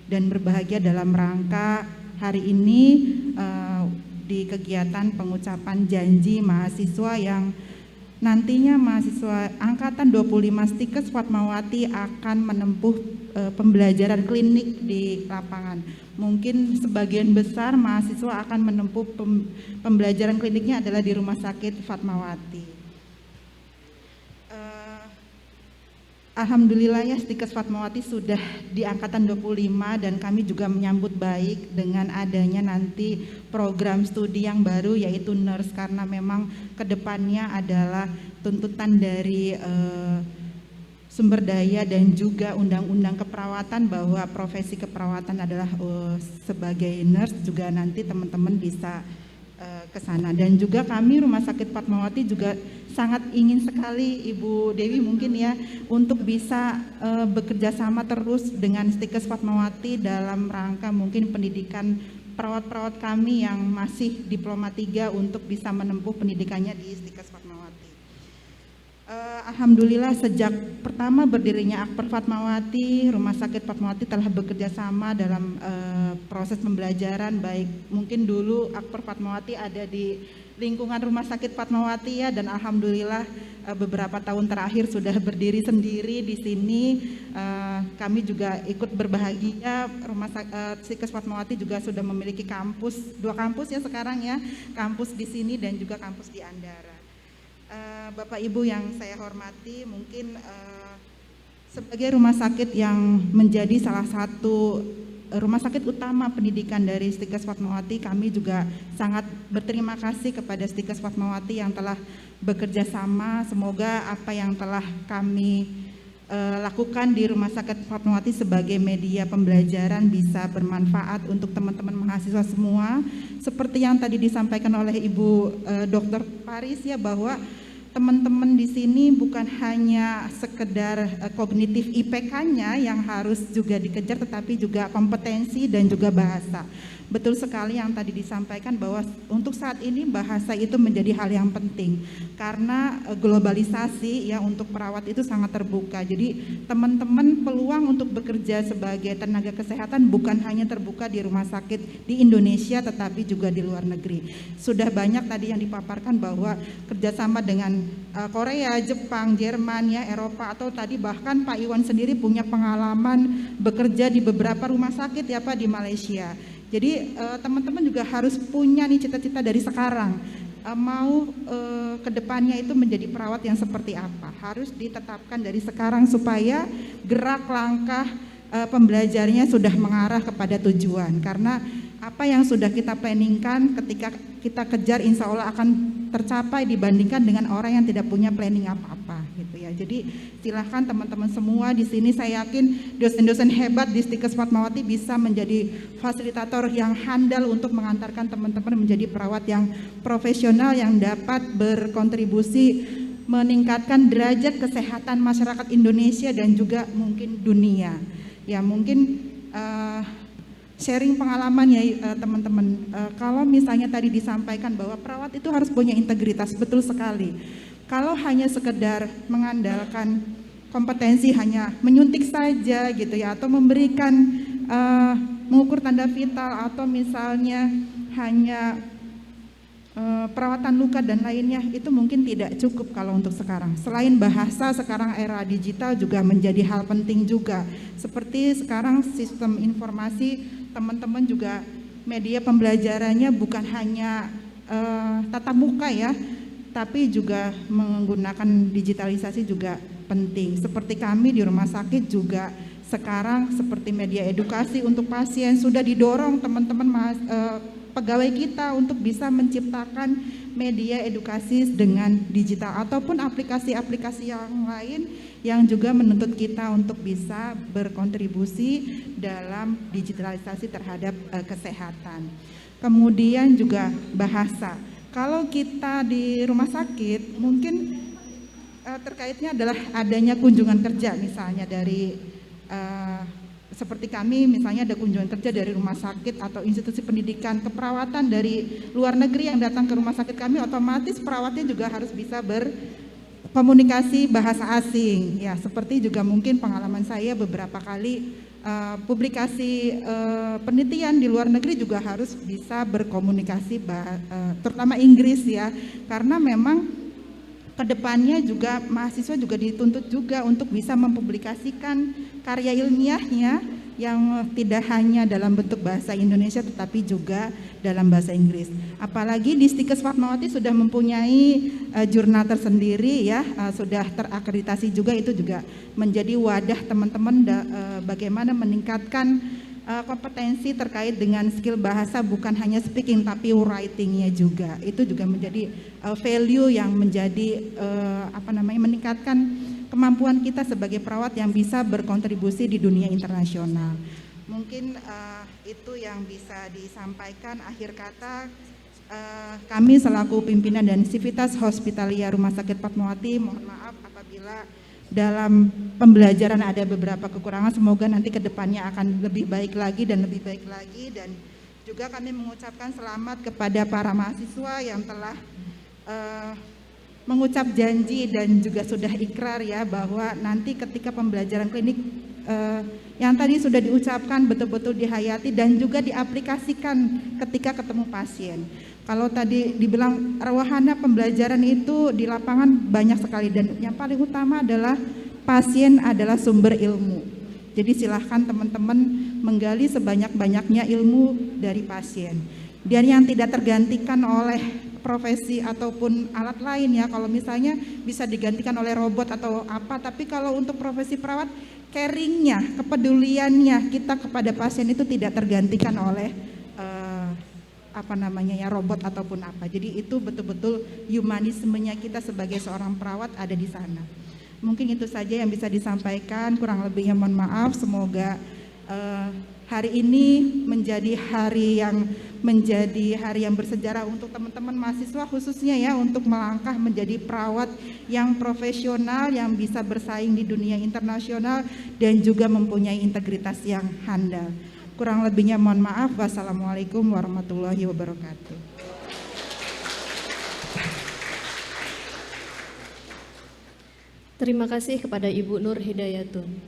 dan berbahagia dalam rangka hari ini di kegiatan pengucapan janji mahasiswa yang nantinya mahasiswa Angkatan 25 Stikes Fatmawati akan menempuh pembelajaran klinik di lapangan. Mungkin sebagian besar mahasiswa akan menempuh pembelajaran kliniknya adalah di Rumah Sakit Fatmawati. Alhamdulillah ya Stikes Fatmawati sudah di Angkatan 25 dan kami juga menyambut baik dengan adanya nanti program studi yang baru yaitu nurse, karena memang kedepannya adalah tuntutan dari sumber daya dan juga undang-undang keperawatan bahwa profesi keperawatan adalah sebagai nurse juga nanti teman-teman bisa ke sana. Dan juga kami Rumah Sakit Fatmawati juga sangat ingin sekali Ibu Dewi mungkin ya untuk bisa bekerja sama terus dengan Stikes Fatmawati dalam rangka mungkin pendidikan perawat-perawat kami yang masih diploma 3 untuk bisa menempuh pendidikannya di Stikes Fatmawati. Alhamdulillah sejak pertama berdirinya Akper Fatmawati, Rumah Sakit Fatmawati telah bekerja sama dalam proses pembelajaran, baik mungkin dulu Akper Fatmawati ada di lingkungan Rumah Sakit Fatmawati ya, dan alhamdulillah beberapa tahun terakhir sudah berdiri sendiri di sini. Kami juga ikut berbahagia, Rumah Sakit Stikes Fatmawati juga sudah memiliki kampus, 2 kampus ya sekarang ya, kampus di sini dan juga kampus di Andara. Bapak Ibu yang saya hormati, mungkin sebagai rumah sakit yang menjadi salah satu rumah sakit utama pendidikan dari Stikes Fatmawati, kami juga sangat berterima kasih kepada Stikes Fatmawati yang telah bekerja sama. Semoga apa yang telah kami lakukan di Rumah Sakit Fatmawati sebagai media pembelajaran bisa bermanfaat untuk teman-teman mahasiswa semua. Seperti yang tadi disampaikan oleh Ibu Dr. Paris ya, bahwa teman-teman di sini bukan hanya sekedar kognitif IPK-nya yang harus juga dikejar, tetapi juga kompetensi dan juga bahasa. Betul sekali yang tadi disampaikan bahwa untuk saat ini bahasa itu menjadi hal yang penting karena globalisasi ya, untuk perawat itu sangat terbuka. Jadi teman-teman peluang untuk bekerja sebagai tenaga kesehatan bukan hanya terbuka di rumah sakit di Indonesia tetapi juga di luar negeri. Sudah banyak tadi yang dipaparkan bahwa kerjasama dengan Korea, Jepang, Jerman ya, Eropa, atau tadi bahkan Pak Iwan sendiri punya pengalaman bekerja di beberapa rumah sakit ya Pak di Malaysia. Jadi teman-teman juga harus punya nih cita-cita dari sekarang, mau ke depannya itu menjadi perawat yang seperti apa, harus ditetapkan dari sekarang supaya gerak langkah pembelajarannya sudah mengarah kepada tujuan. Karena apa yang sudah kita planningkan ketika kita kejar insya Allah akan tercapai dibandingkan dengan orang yang tidak punya planning apa-apa gitu ya. Jadi silahkan teman-teman semua di sini, saya yakin dosen-dosen hebat di Stikes Fatmawati bisa menjadi fasilitator yang handal untuk mengantarkan teman-teman menjadi perawat yang profesional yang dapat berkontribusi meningkatkan derajat kesehatan masyarakat Indonesia dan juga mungkin dunia. Ya mungkin sharing pengalaman ya teman-teman, kalau misalnya tadi disampaikan bahwa perawat itu harus punya integritas, betul sekali. Kalau hanya sekedar mengandalkan kompetensi hanya menyuntik saja gitu ya, atau memberikan mengukur tanda vital, atau misalnya hanya perawatan luka dan lainnya, itu mungkin tidak cukup kalau untuk sekarang. Selain bahasa, sekarang era digital juga menjadi hal penting juga. Seperti sekarang sistem informasi, teman-teman juga media pembelajarannya bukan hanya tatap muka ya, tapi juga menggunakan digitalisasi juga penting. Seperti kami di rumah sakit juga sekarang seperti media edukasi untuk pasien sudah didorong teman-teman pegawai kita untuk bisa menciptakan media edukasi dengan digital ataupun aplikasi-aplikasi yang lain yang juga menuntut kita untuk bisa berkontribusi dalam digitalisasi terhadap kesehatan. Kemudian juga bahasa. Kalau kita di rumah sakit mungkin terkaitnya adalah adanya kunjungan kerja misalnya dari seperti kami misalnya ada kunjungan kerja dari rumah sakit atau institusi pendidikan keperawatan dari luar negeri yang datang ke rumah sakit kami, otomatis perawatnya juga harus bisa berkomunikasi bahasa asing ya. Seperti juga mungkin pengalaman saya beberapa kali publikasi penelitian di luar negeri juga harus bisa berkomunikasi terutama Inggris ya, karena memang kedepannya juga mahasiswa juga dituntut juga untuk bisa mempublikasikan karya ilmiahnya yang tidak hanya dalam bentuk bahasa Indonesia tetapi juga dalam bahasa Inggris. Apalagi di Stikes Fatmawati sudah mempunyai jurnal tersendiri ya, sudah terakreditasi juga, itu juga menjadi wadah teman-teman bagaimana meningkatkan kompetensi terkait dengan skill bahasa, bukan hanya speaking tapi writingnya juga. Itu juga menjadi value yang menjadi meningkatkan kemampuan kita sebagai perawat yang bisa berkontribusi di dunia internasional. Mungkin itu yang bisa disampaikan. Akhir kata, kami selaku pimpinan dan Sivitas Hospitalia Rumah Sakit Fatmawati mohon maaf apabila dalam pembelajaran ada beberapa kekurangan. Semoga nanti ke depannya akan lebih baik lagi dan lebih baik lagi. Dan juga kami mengucapkan selamat kepada para mahasiswa yang telah mengucap janji dan juga sudah ikrar ya, bahwa nanti ketika pembelajaran klinik yang tadi sudah diucapkan betul-betul dihayati dan juga diaplikasikan ketika ketemu pasien. Kalau tadi dibilang wahana pembelajaran itu di lapangan banyak sekali, dan yang paling utama adalah pasien adalah sumber ilmu. Jadi silahkan teman-teman menggali sebanyak-banyaknya ilmu dari pasien. dan yang tidak tergantikan oleh profesi ataupun alat lain ya. Kalau misalnya bisa digantikan oleh robot atau apa, tapi kalau untuk profesi perawat, caringnya, kepeduliannya kita kepada pasien itu tidak tergantikan oleh robot ataupun apa. Jadi itu betul-betul humanismenya kita sebagai seorang perawat ada di sana. Mungkin itu saja yang bisa disampaikan, kurang lebihnya mohon maaf. Semoga hari ini menjadi hari yang bersejarah untuk teman-teman mahasiswa, khususnya ya untuk melangkah menjadi perawat yang profesional, yang bisa bersaing di dunia internasional dan juga mempunyai integritas yang handal. Kurang lebihnya mohon maaf. Wassalamualaikum warahmatullahi wabarakatuh. Terima kasih kepada Ibu Nur Hidayatun.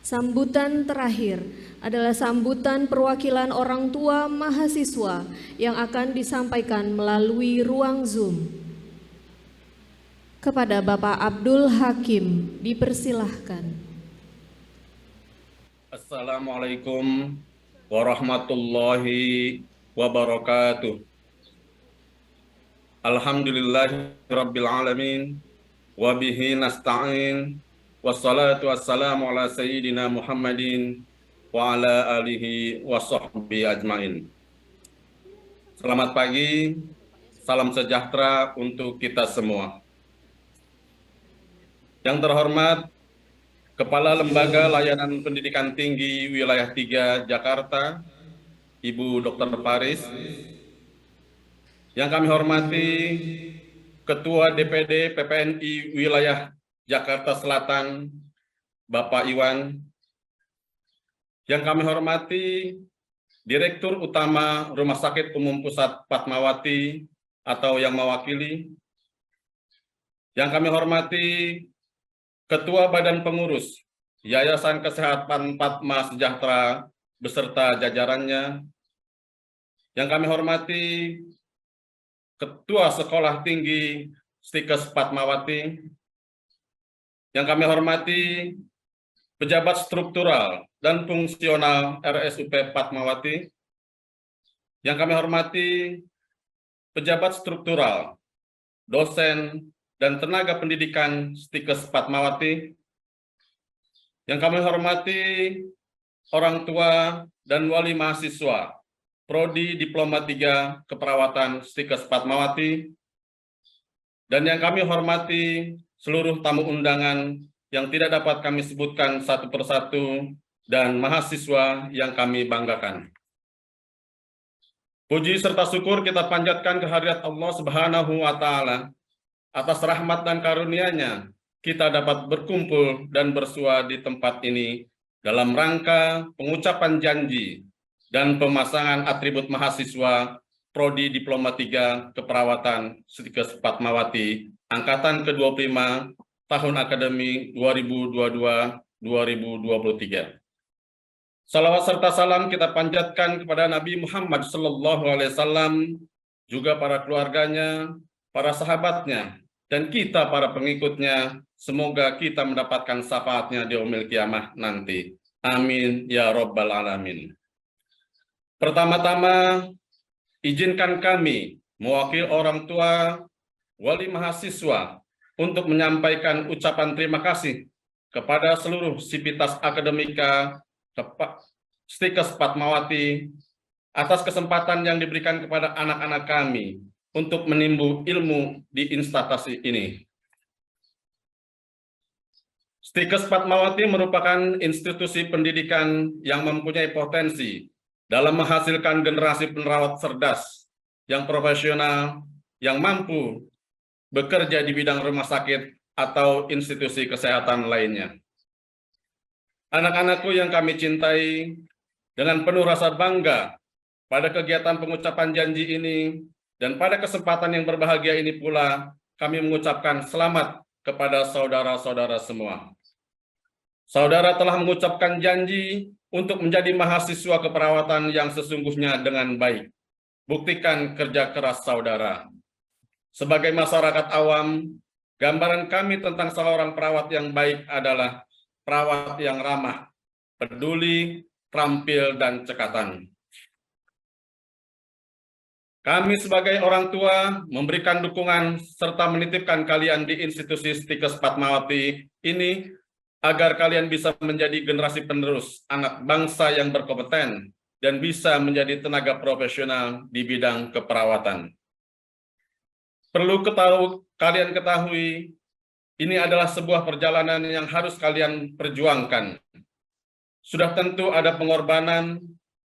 Sambutan terakhir adalah sambutan perwakilan orang tua mahasiswa yang akan disampaikan melalui ruang Zoom. Kepada Bapak Abdul Hakim, dipersilahkan. Assalamualaikum warahmatullahi wabarakatuh. Alhamdulillahirabbil alamin wa bihi nasta'in wassalatu wassalamu ala sayyidina Muhammadin wa ala alihi wa sahbihi ajmain. Selamat pagi, salam sejahtera untuk kita semua. Yang terhormat Kepala Lembaga Layanan Pendidikan Tinggi Wilayah 3 Jakarta, Ibu Dr. Paris. Yang kami hormati Ketua DPD PPNI Wilayah Jakarta Selatan, Bapak Iwan. Yang kami hormati Direktur Utama Rumah Sakit Umum Pusat Fatmawati atau yang mewakili. Yang kami hormati Ketua Badan Pengurus Yayasan Kesehatan Fatma Sejahtera beserta jajarannya. Yang kami hormati Ketua Sekolah Tinggi Stikes Fatmawati. Yang kami hormati pejabat struktural dan fungsional RSUP Fatmawati. Yang kami hormati pejabat struktural, dosen, dan tenaga pendidikan Stikes Fatmawati. Yang kami hormati orang tua dan wali mahasiswa Prodi Diploma 3 Keperawatan Stikes Fatmawati. Dan yang kami hormati seluruh tamu undangan yang tidak dapat kami sebutkan satu persatu dan mahasiswa yang kami banggakan. Puji serta syukur kita panjatkan kehadirat Allah Subhanahu wa Ta'ala. Atas rahmat dan karunia-Nya, kita dapat berkumpul dan bersua di tempat ini dalam rangka pengucapan janji dan pemasangan atribut mahasiswa Prodi Diploma 3 Keperawatan Stikes Fatmawati Angkatan ke-25 tahun akademi 2022-2023. Salawat serta salam kita panjatkan kepada Nabi Muhammad SAW, juga para keluarganya, para sahabatnya, dan kita para pengikutnya. Semoga kita mendapatkan syafaatnya di yaumil kiamah nanti. Amin ya Rabbal Alamin. Pertama-tama, izinkan kami mewakili orang tua, wali mahasiswa untuk menyampaikan ucapan terima kasih kepada seluruh sivitas akademika Stikes Fatmawati atas kesempatan yang diberikan kepada anak-anak kami untuk menimbu ilmu di instansi ini. Stikes Fatmawati merupakan institusi pendidikan yang mempunyai potensi dalam menghasilkan generasi penerawat cerdas, yang profesional, yang mampu bekerja di bidang rumah sakit atau institusi kesehatan lainnya. Anak-anakku yang kami cintai, dengan penuh rasa bangga pada kegiatan pengucapan janji ini, dan pada kesempatan yang berbahagia ini pula, kami mengucapkan selamat kepada saudara-saudara semua. Saudara telah mengucapkan janji untuk menjadi mahasiswa keperawatan yang sesungguhnya dengan baik. Buktikan kerja keras saudara. Sebagai masyarakat awam, gambaran kami tentang seorang perawat yang baik adalah perawat yang ramah, peduli, terampil, dan cekatan. Kami sebagai orang tua memberikan dukungan serta menitipkan kalian di institusi Stikes Fatmawati ini agar kalian bisa menjadi generasi penerus anak bangsa yang berkompeten dan bisa menjadi tenaga profesional di bidang keperawatan. Perlu kalian ketahui, ini adalah sebuah perjalanan yang harus kalian perjuangkan. Sudah tentu ada pengorbanan,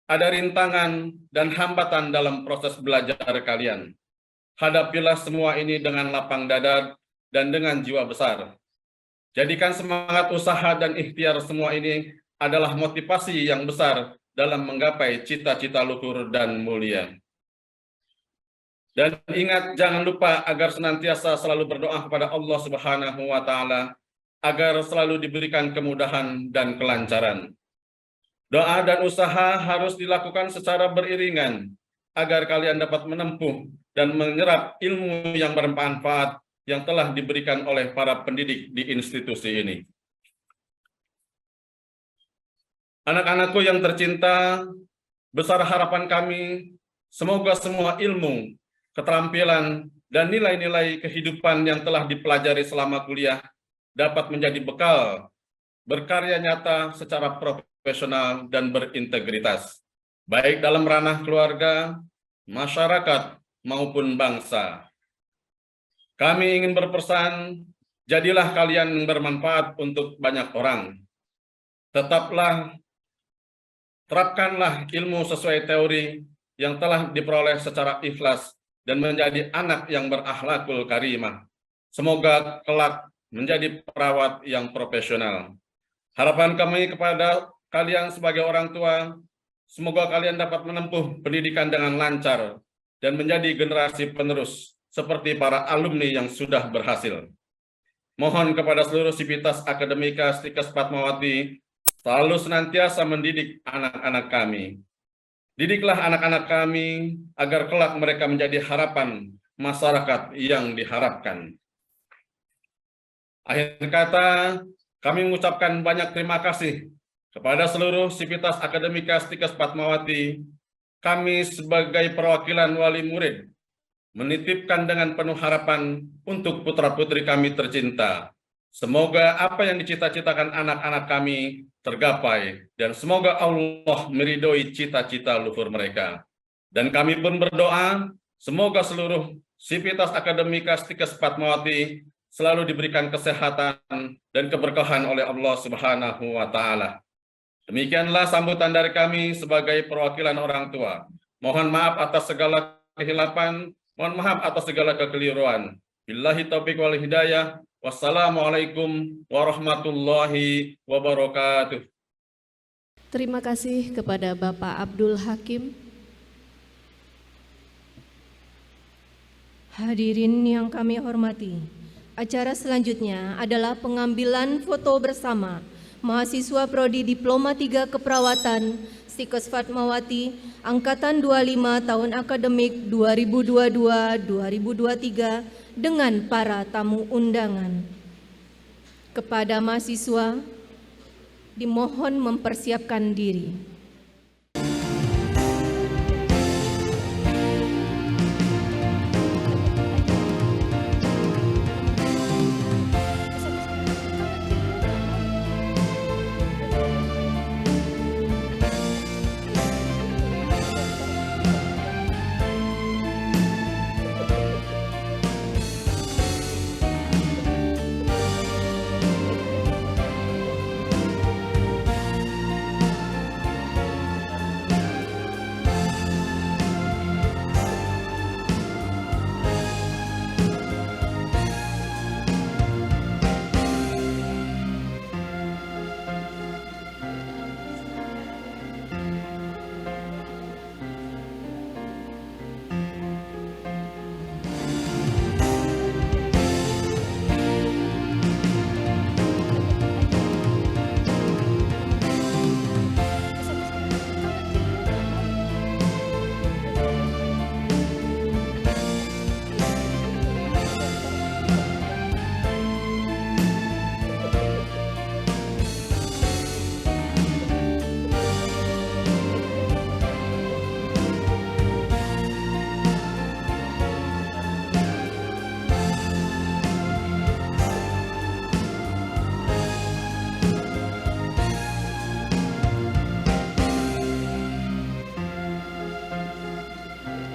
ada rintangan dan hambatan dalam proses belajar kalian. Hadapilah semua ini dengan lapang dada dan dengan jiwa besar. Jadikan semangat usaha dan ikhtiar semua ini adalah motivasi yang besar dalam menggapai cita-cita luhur dan mulia. Dan ingat, jangan lupa agar senantiasa selalu berdoa kepada Allah Subhanahu wa Ta'ala agar selalu diberikan kemudahan dan kelancaran. Doa dan usaha harus dilakukan secara beriringan agar kalian dapat menempuh dan menyerap ilmu yang bermanfaat yang telah diberikan oleh para pendidik di institusi ini. Anak-anakku yang tercinta, besar harapan kami, semoga semua ilmu, keterampilan, dan nilai-nilai kehidupan yang telah dipelajari selama kuliah dapat menjadi bekal berkarya nyata secara profesional dan berintegritas, baik dalam ranah keluarga, masyarakat, maupun bangsa. Kami ingin berpesan, jadilah kalian yang bermanfaat untuk banyak orang. Terapkanlah ilmu sesuai teori yang telah diperoleh secara ikhlas dan menjadi anak yang berakhlakul karimah. Semoga kelak menjadi perawat yang profesional. Harapan kami kepada kalian sebagai orang tua, semoga kalian dapat menempuh pendidikan dengan lancar dan menjadi generasi penerus seperti para alumni yang sudah berhasil. Mohon kepada seluruh sivitas akademika Stikes Fatmawati selalu senantiasa mendidik anak-anak kami. Didiklah anak-anak kami agar kelak mereka menjadi harapan masyarakat yang diharapkan. Akhir kata, kami mengucapkan banyak terima kasih kepada seluruh sivitas akademika Stikes Fatmawati. Kami sebagai perwakilan wali murid menitipkan dengan penuh harapan untuk putra-putri kami tercinta. Semoga apa yang dicita-citakan anak-anak kami tergapai dan semoga Allah meridhoi cita-cita luhur mereka. Dan kami pun berdoa, semoga seluruh sivitas akademika Stikes Fatmawati selalu diberikan kesehatan dan keberkahan oleh Allah Subhanahu wa Ta'ala. Demikianlah sambutan dari kami sebagai perwakilan orang tua. Mohon maaf atas segala kehilapan, mohon maaf atas segala kekeliruan. Billahi taufiq wal hidayah. Wassalamualaikum warahmatullahi wabarakatuh. Terima kasih kepada Bapak Abdul Hakim. Hadirin yang kami hormati, acara selanjutnya adalah pengambilan foto bersama mahasiswa Prodi Diploma 3 Keperawatan Stikes Fatmawati Angkatan 25 tahun akademik 2022-2023 dengan para tamu undangan. Kepada mahasiswa, dimohon mempersiapkan diri.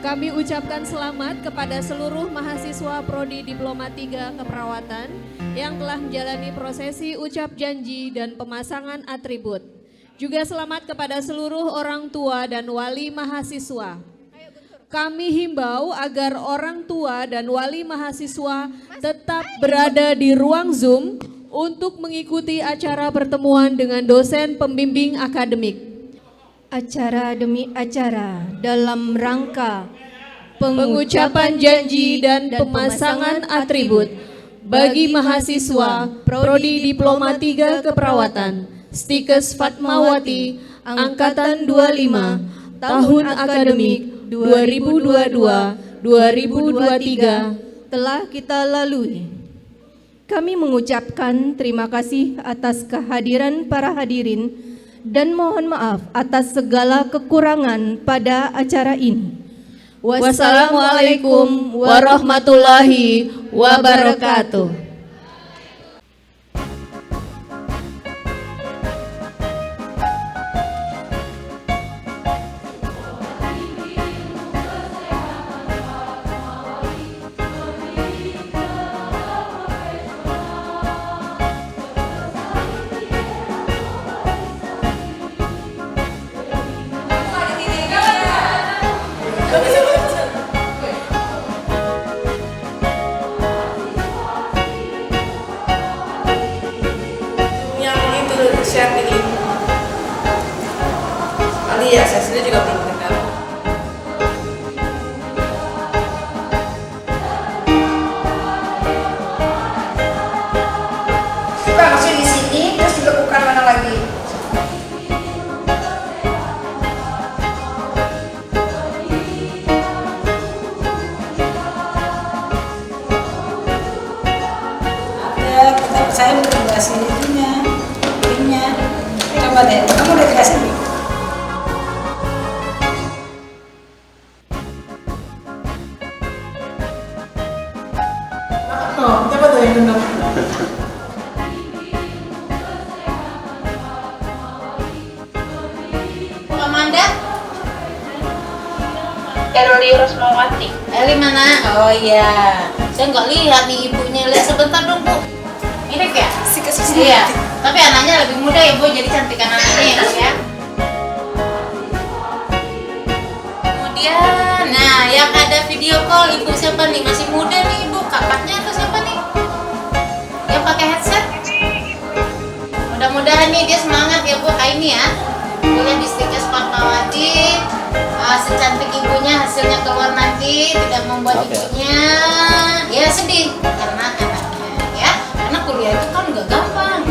Kami ucapkan selamat kepada seluruh mahasiswa Prodi Diploma 3 Keperawatan yang telah menjalani prosesi ucap janji dan pemasangan atribut. Juga selamat kepada seluruh orang tua dan wali mahasiswa. Kami himbau agar orang tua dan wali mahasiswa tetap berada di ruang Zoom untuk mengikuti acara pertemuan dengan dosen pembimbing akademik. Acara demi acara dalam rangka pengucapan janji dan pemasangan atribut bagi mahasiswa Prodi Diploma 3 Keperawatan Stikes Fatmawati Angkatan 25 tahun akademik 2022-2023 telah kita lalui. Kami mengucapkan terima kasih atas kehadiran para hadirin dan mohon maaf atas segala kekurangan pada acara ini. Wassalamualaikum warahmatullahi wabarakatuh. Share di link. Kali ya, saya sendiri juga belum kenal. Kita masih di sini, terus dilekukan mana lagi? Ada, saya belum kasih itunya. Coba deh, kamu udah dikasih nih? Oh, coba tuh yang gendong. Amanda? Eroli Rosmawati. Eli mana? Oh iya, saya nggak lihat nih ibunya. Lihat sebentar dong, Bu. Mirip ya? Iya, tapi anaknya lebih muda ya, Bu, jadi cantikan anaknya ya. Kemudian, nah yang ada video call ibu siapa nih? Masih muda nih ibu, kakaknya atau siapa nih? Yang pakai headset? Mudah-mudahan nih dia semangat ya, Bu, kayak ini ya. Kuliah di Stikes Fatmawati, secantik ibunya hasilnya keluar nanti, tidak membuat ibunya ya sedih karena kuliah itu kan nggak gampang,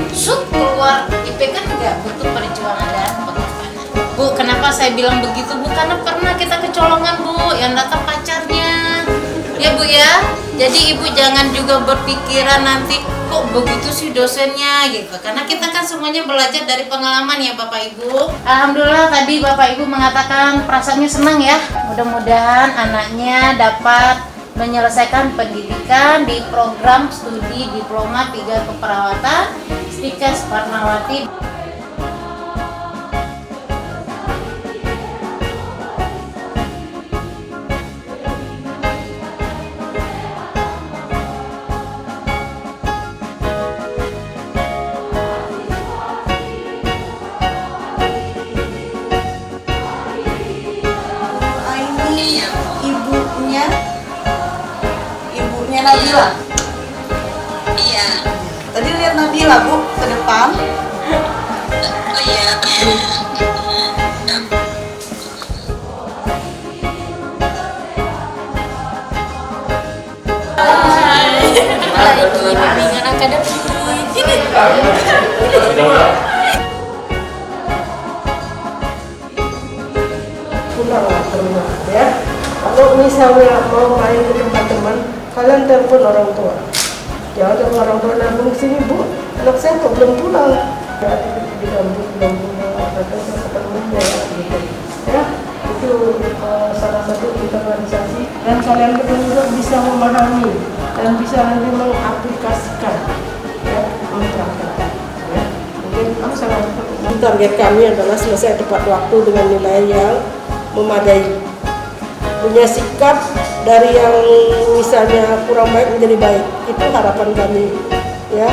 keluar IP kan nggak butuh perjuangan dan pengorbanan. Bu, kenapa saya bilang begitu, Bu? Karena pernah kita kecolongan, Bu, yang datang pacarnya, ya Bu ya. Jadi ibu jangan juga berpikiran nanti kok begitu sih dosennya gitu. Karena kita kan semuanya belajar dari pengalaman ya Bapak Ibu. Alhamdulillah tadi Bapak Ibu mengatakan perasaannya senang ya. Mudah-mudahan anaknya dapat menyelesaikan pendidikan di program studi Diploma 3 Keperawatan Stikes Fatmawati. Ini ibunya Nabila. Iya. Tadi lihat Nabila, Bu, ke depan. Oh iya. Lagi bimbingan akademik. Pulanglah ke rumah ya. Kalau misalnya mau main ke tempat teman, kalian telepon orang tua. Jangan telepon orang tua nabung sini, Bu. Anak saya kok belum pulang. Ya, belum pulang. Kadang saya ketemunya ya, gitu. Ya, itu salah satu internalisasi. Dan kalian berdua bisa memahami dan bisa nanti mengaplikasikan, ya, mempraktekkan. Ya, mungkin sangat target kami adalah selesai tepat waktu dengan nilai yang memadai. punya sikap dari yang misalnya kurang baik menjadi baik. Itu harapan kami, ya.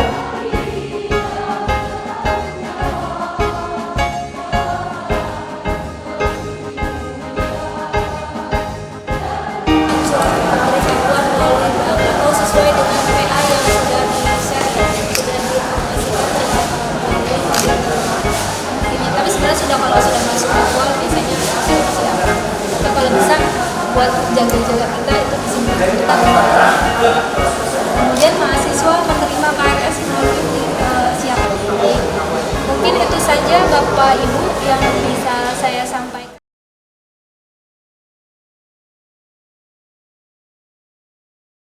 Tapi sebenarnya kalau sudah masuk virtual biasanya siap. Tapi kalau bisa buat jaga-jaga kita itu bisa kita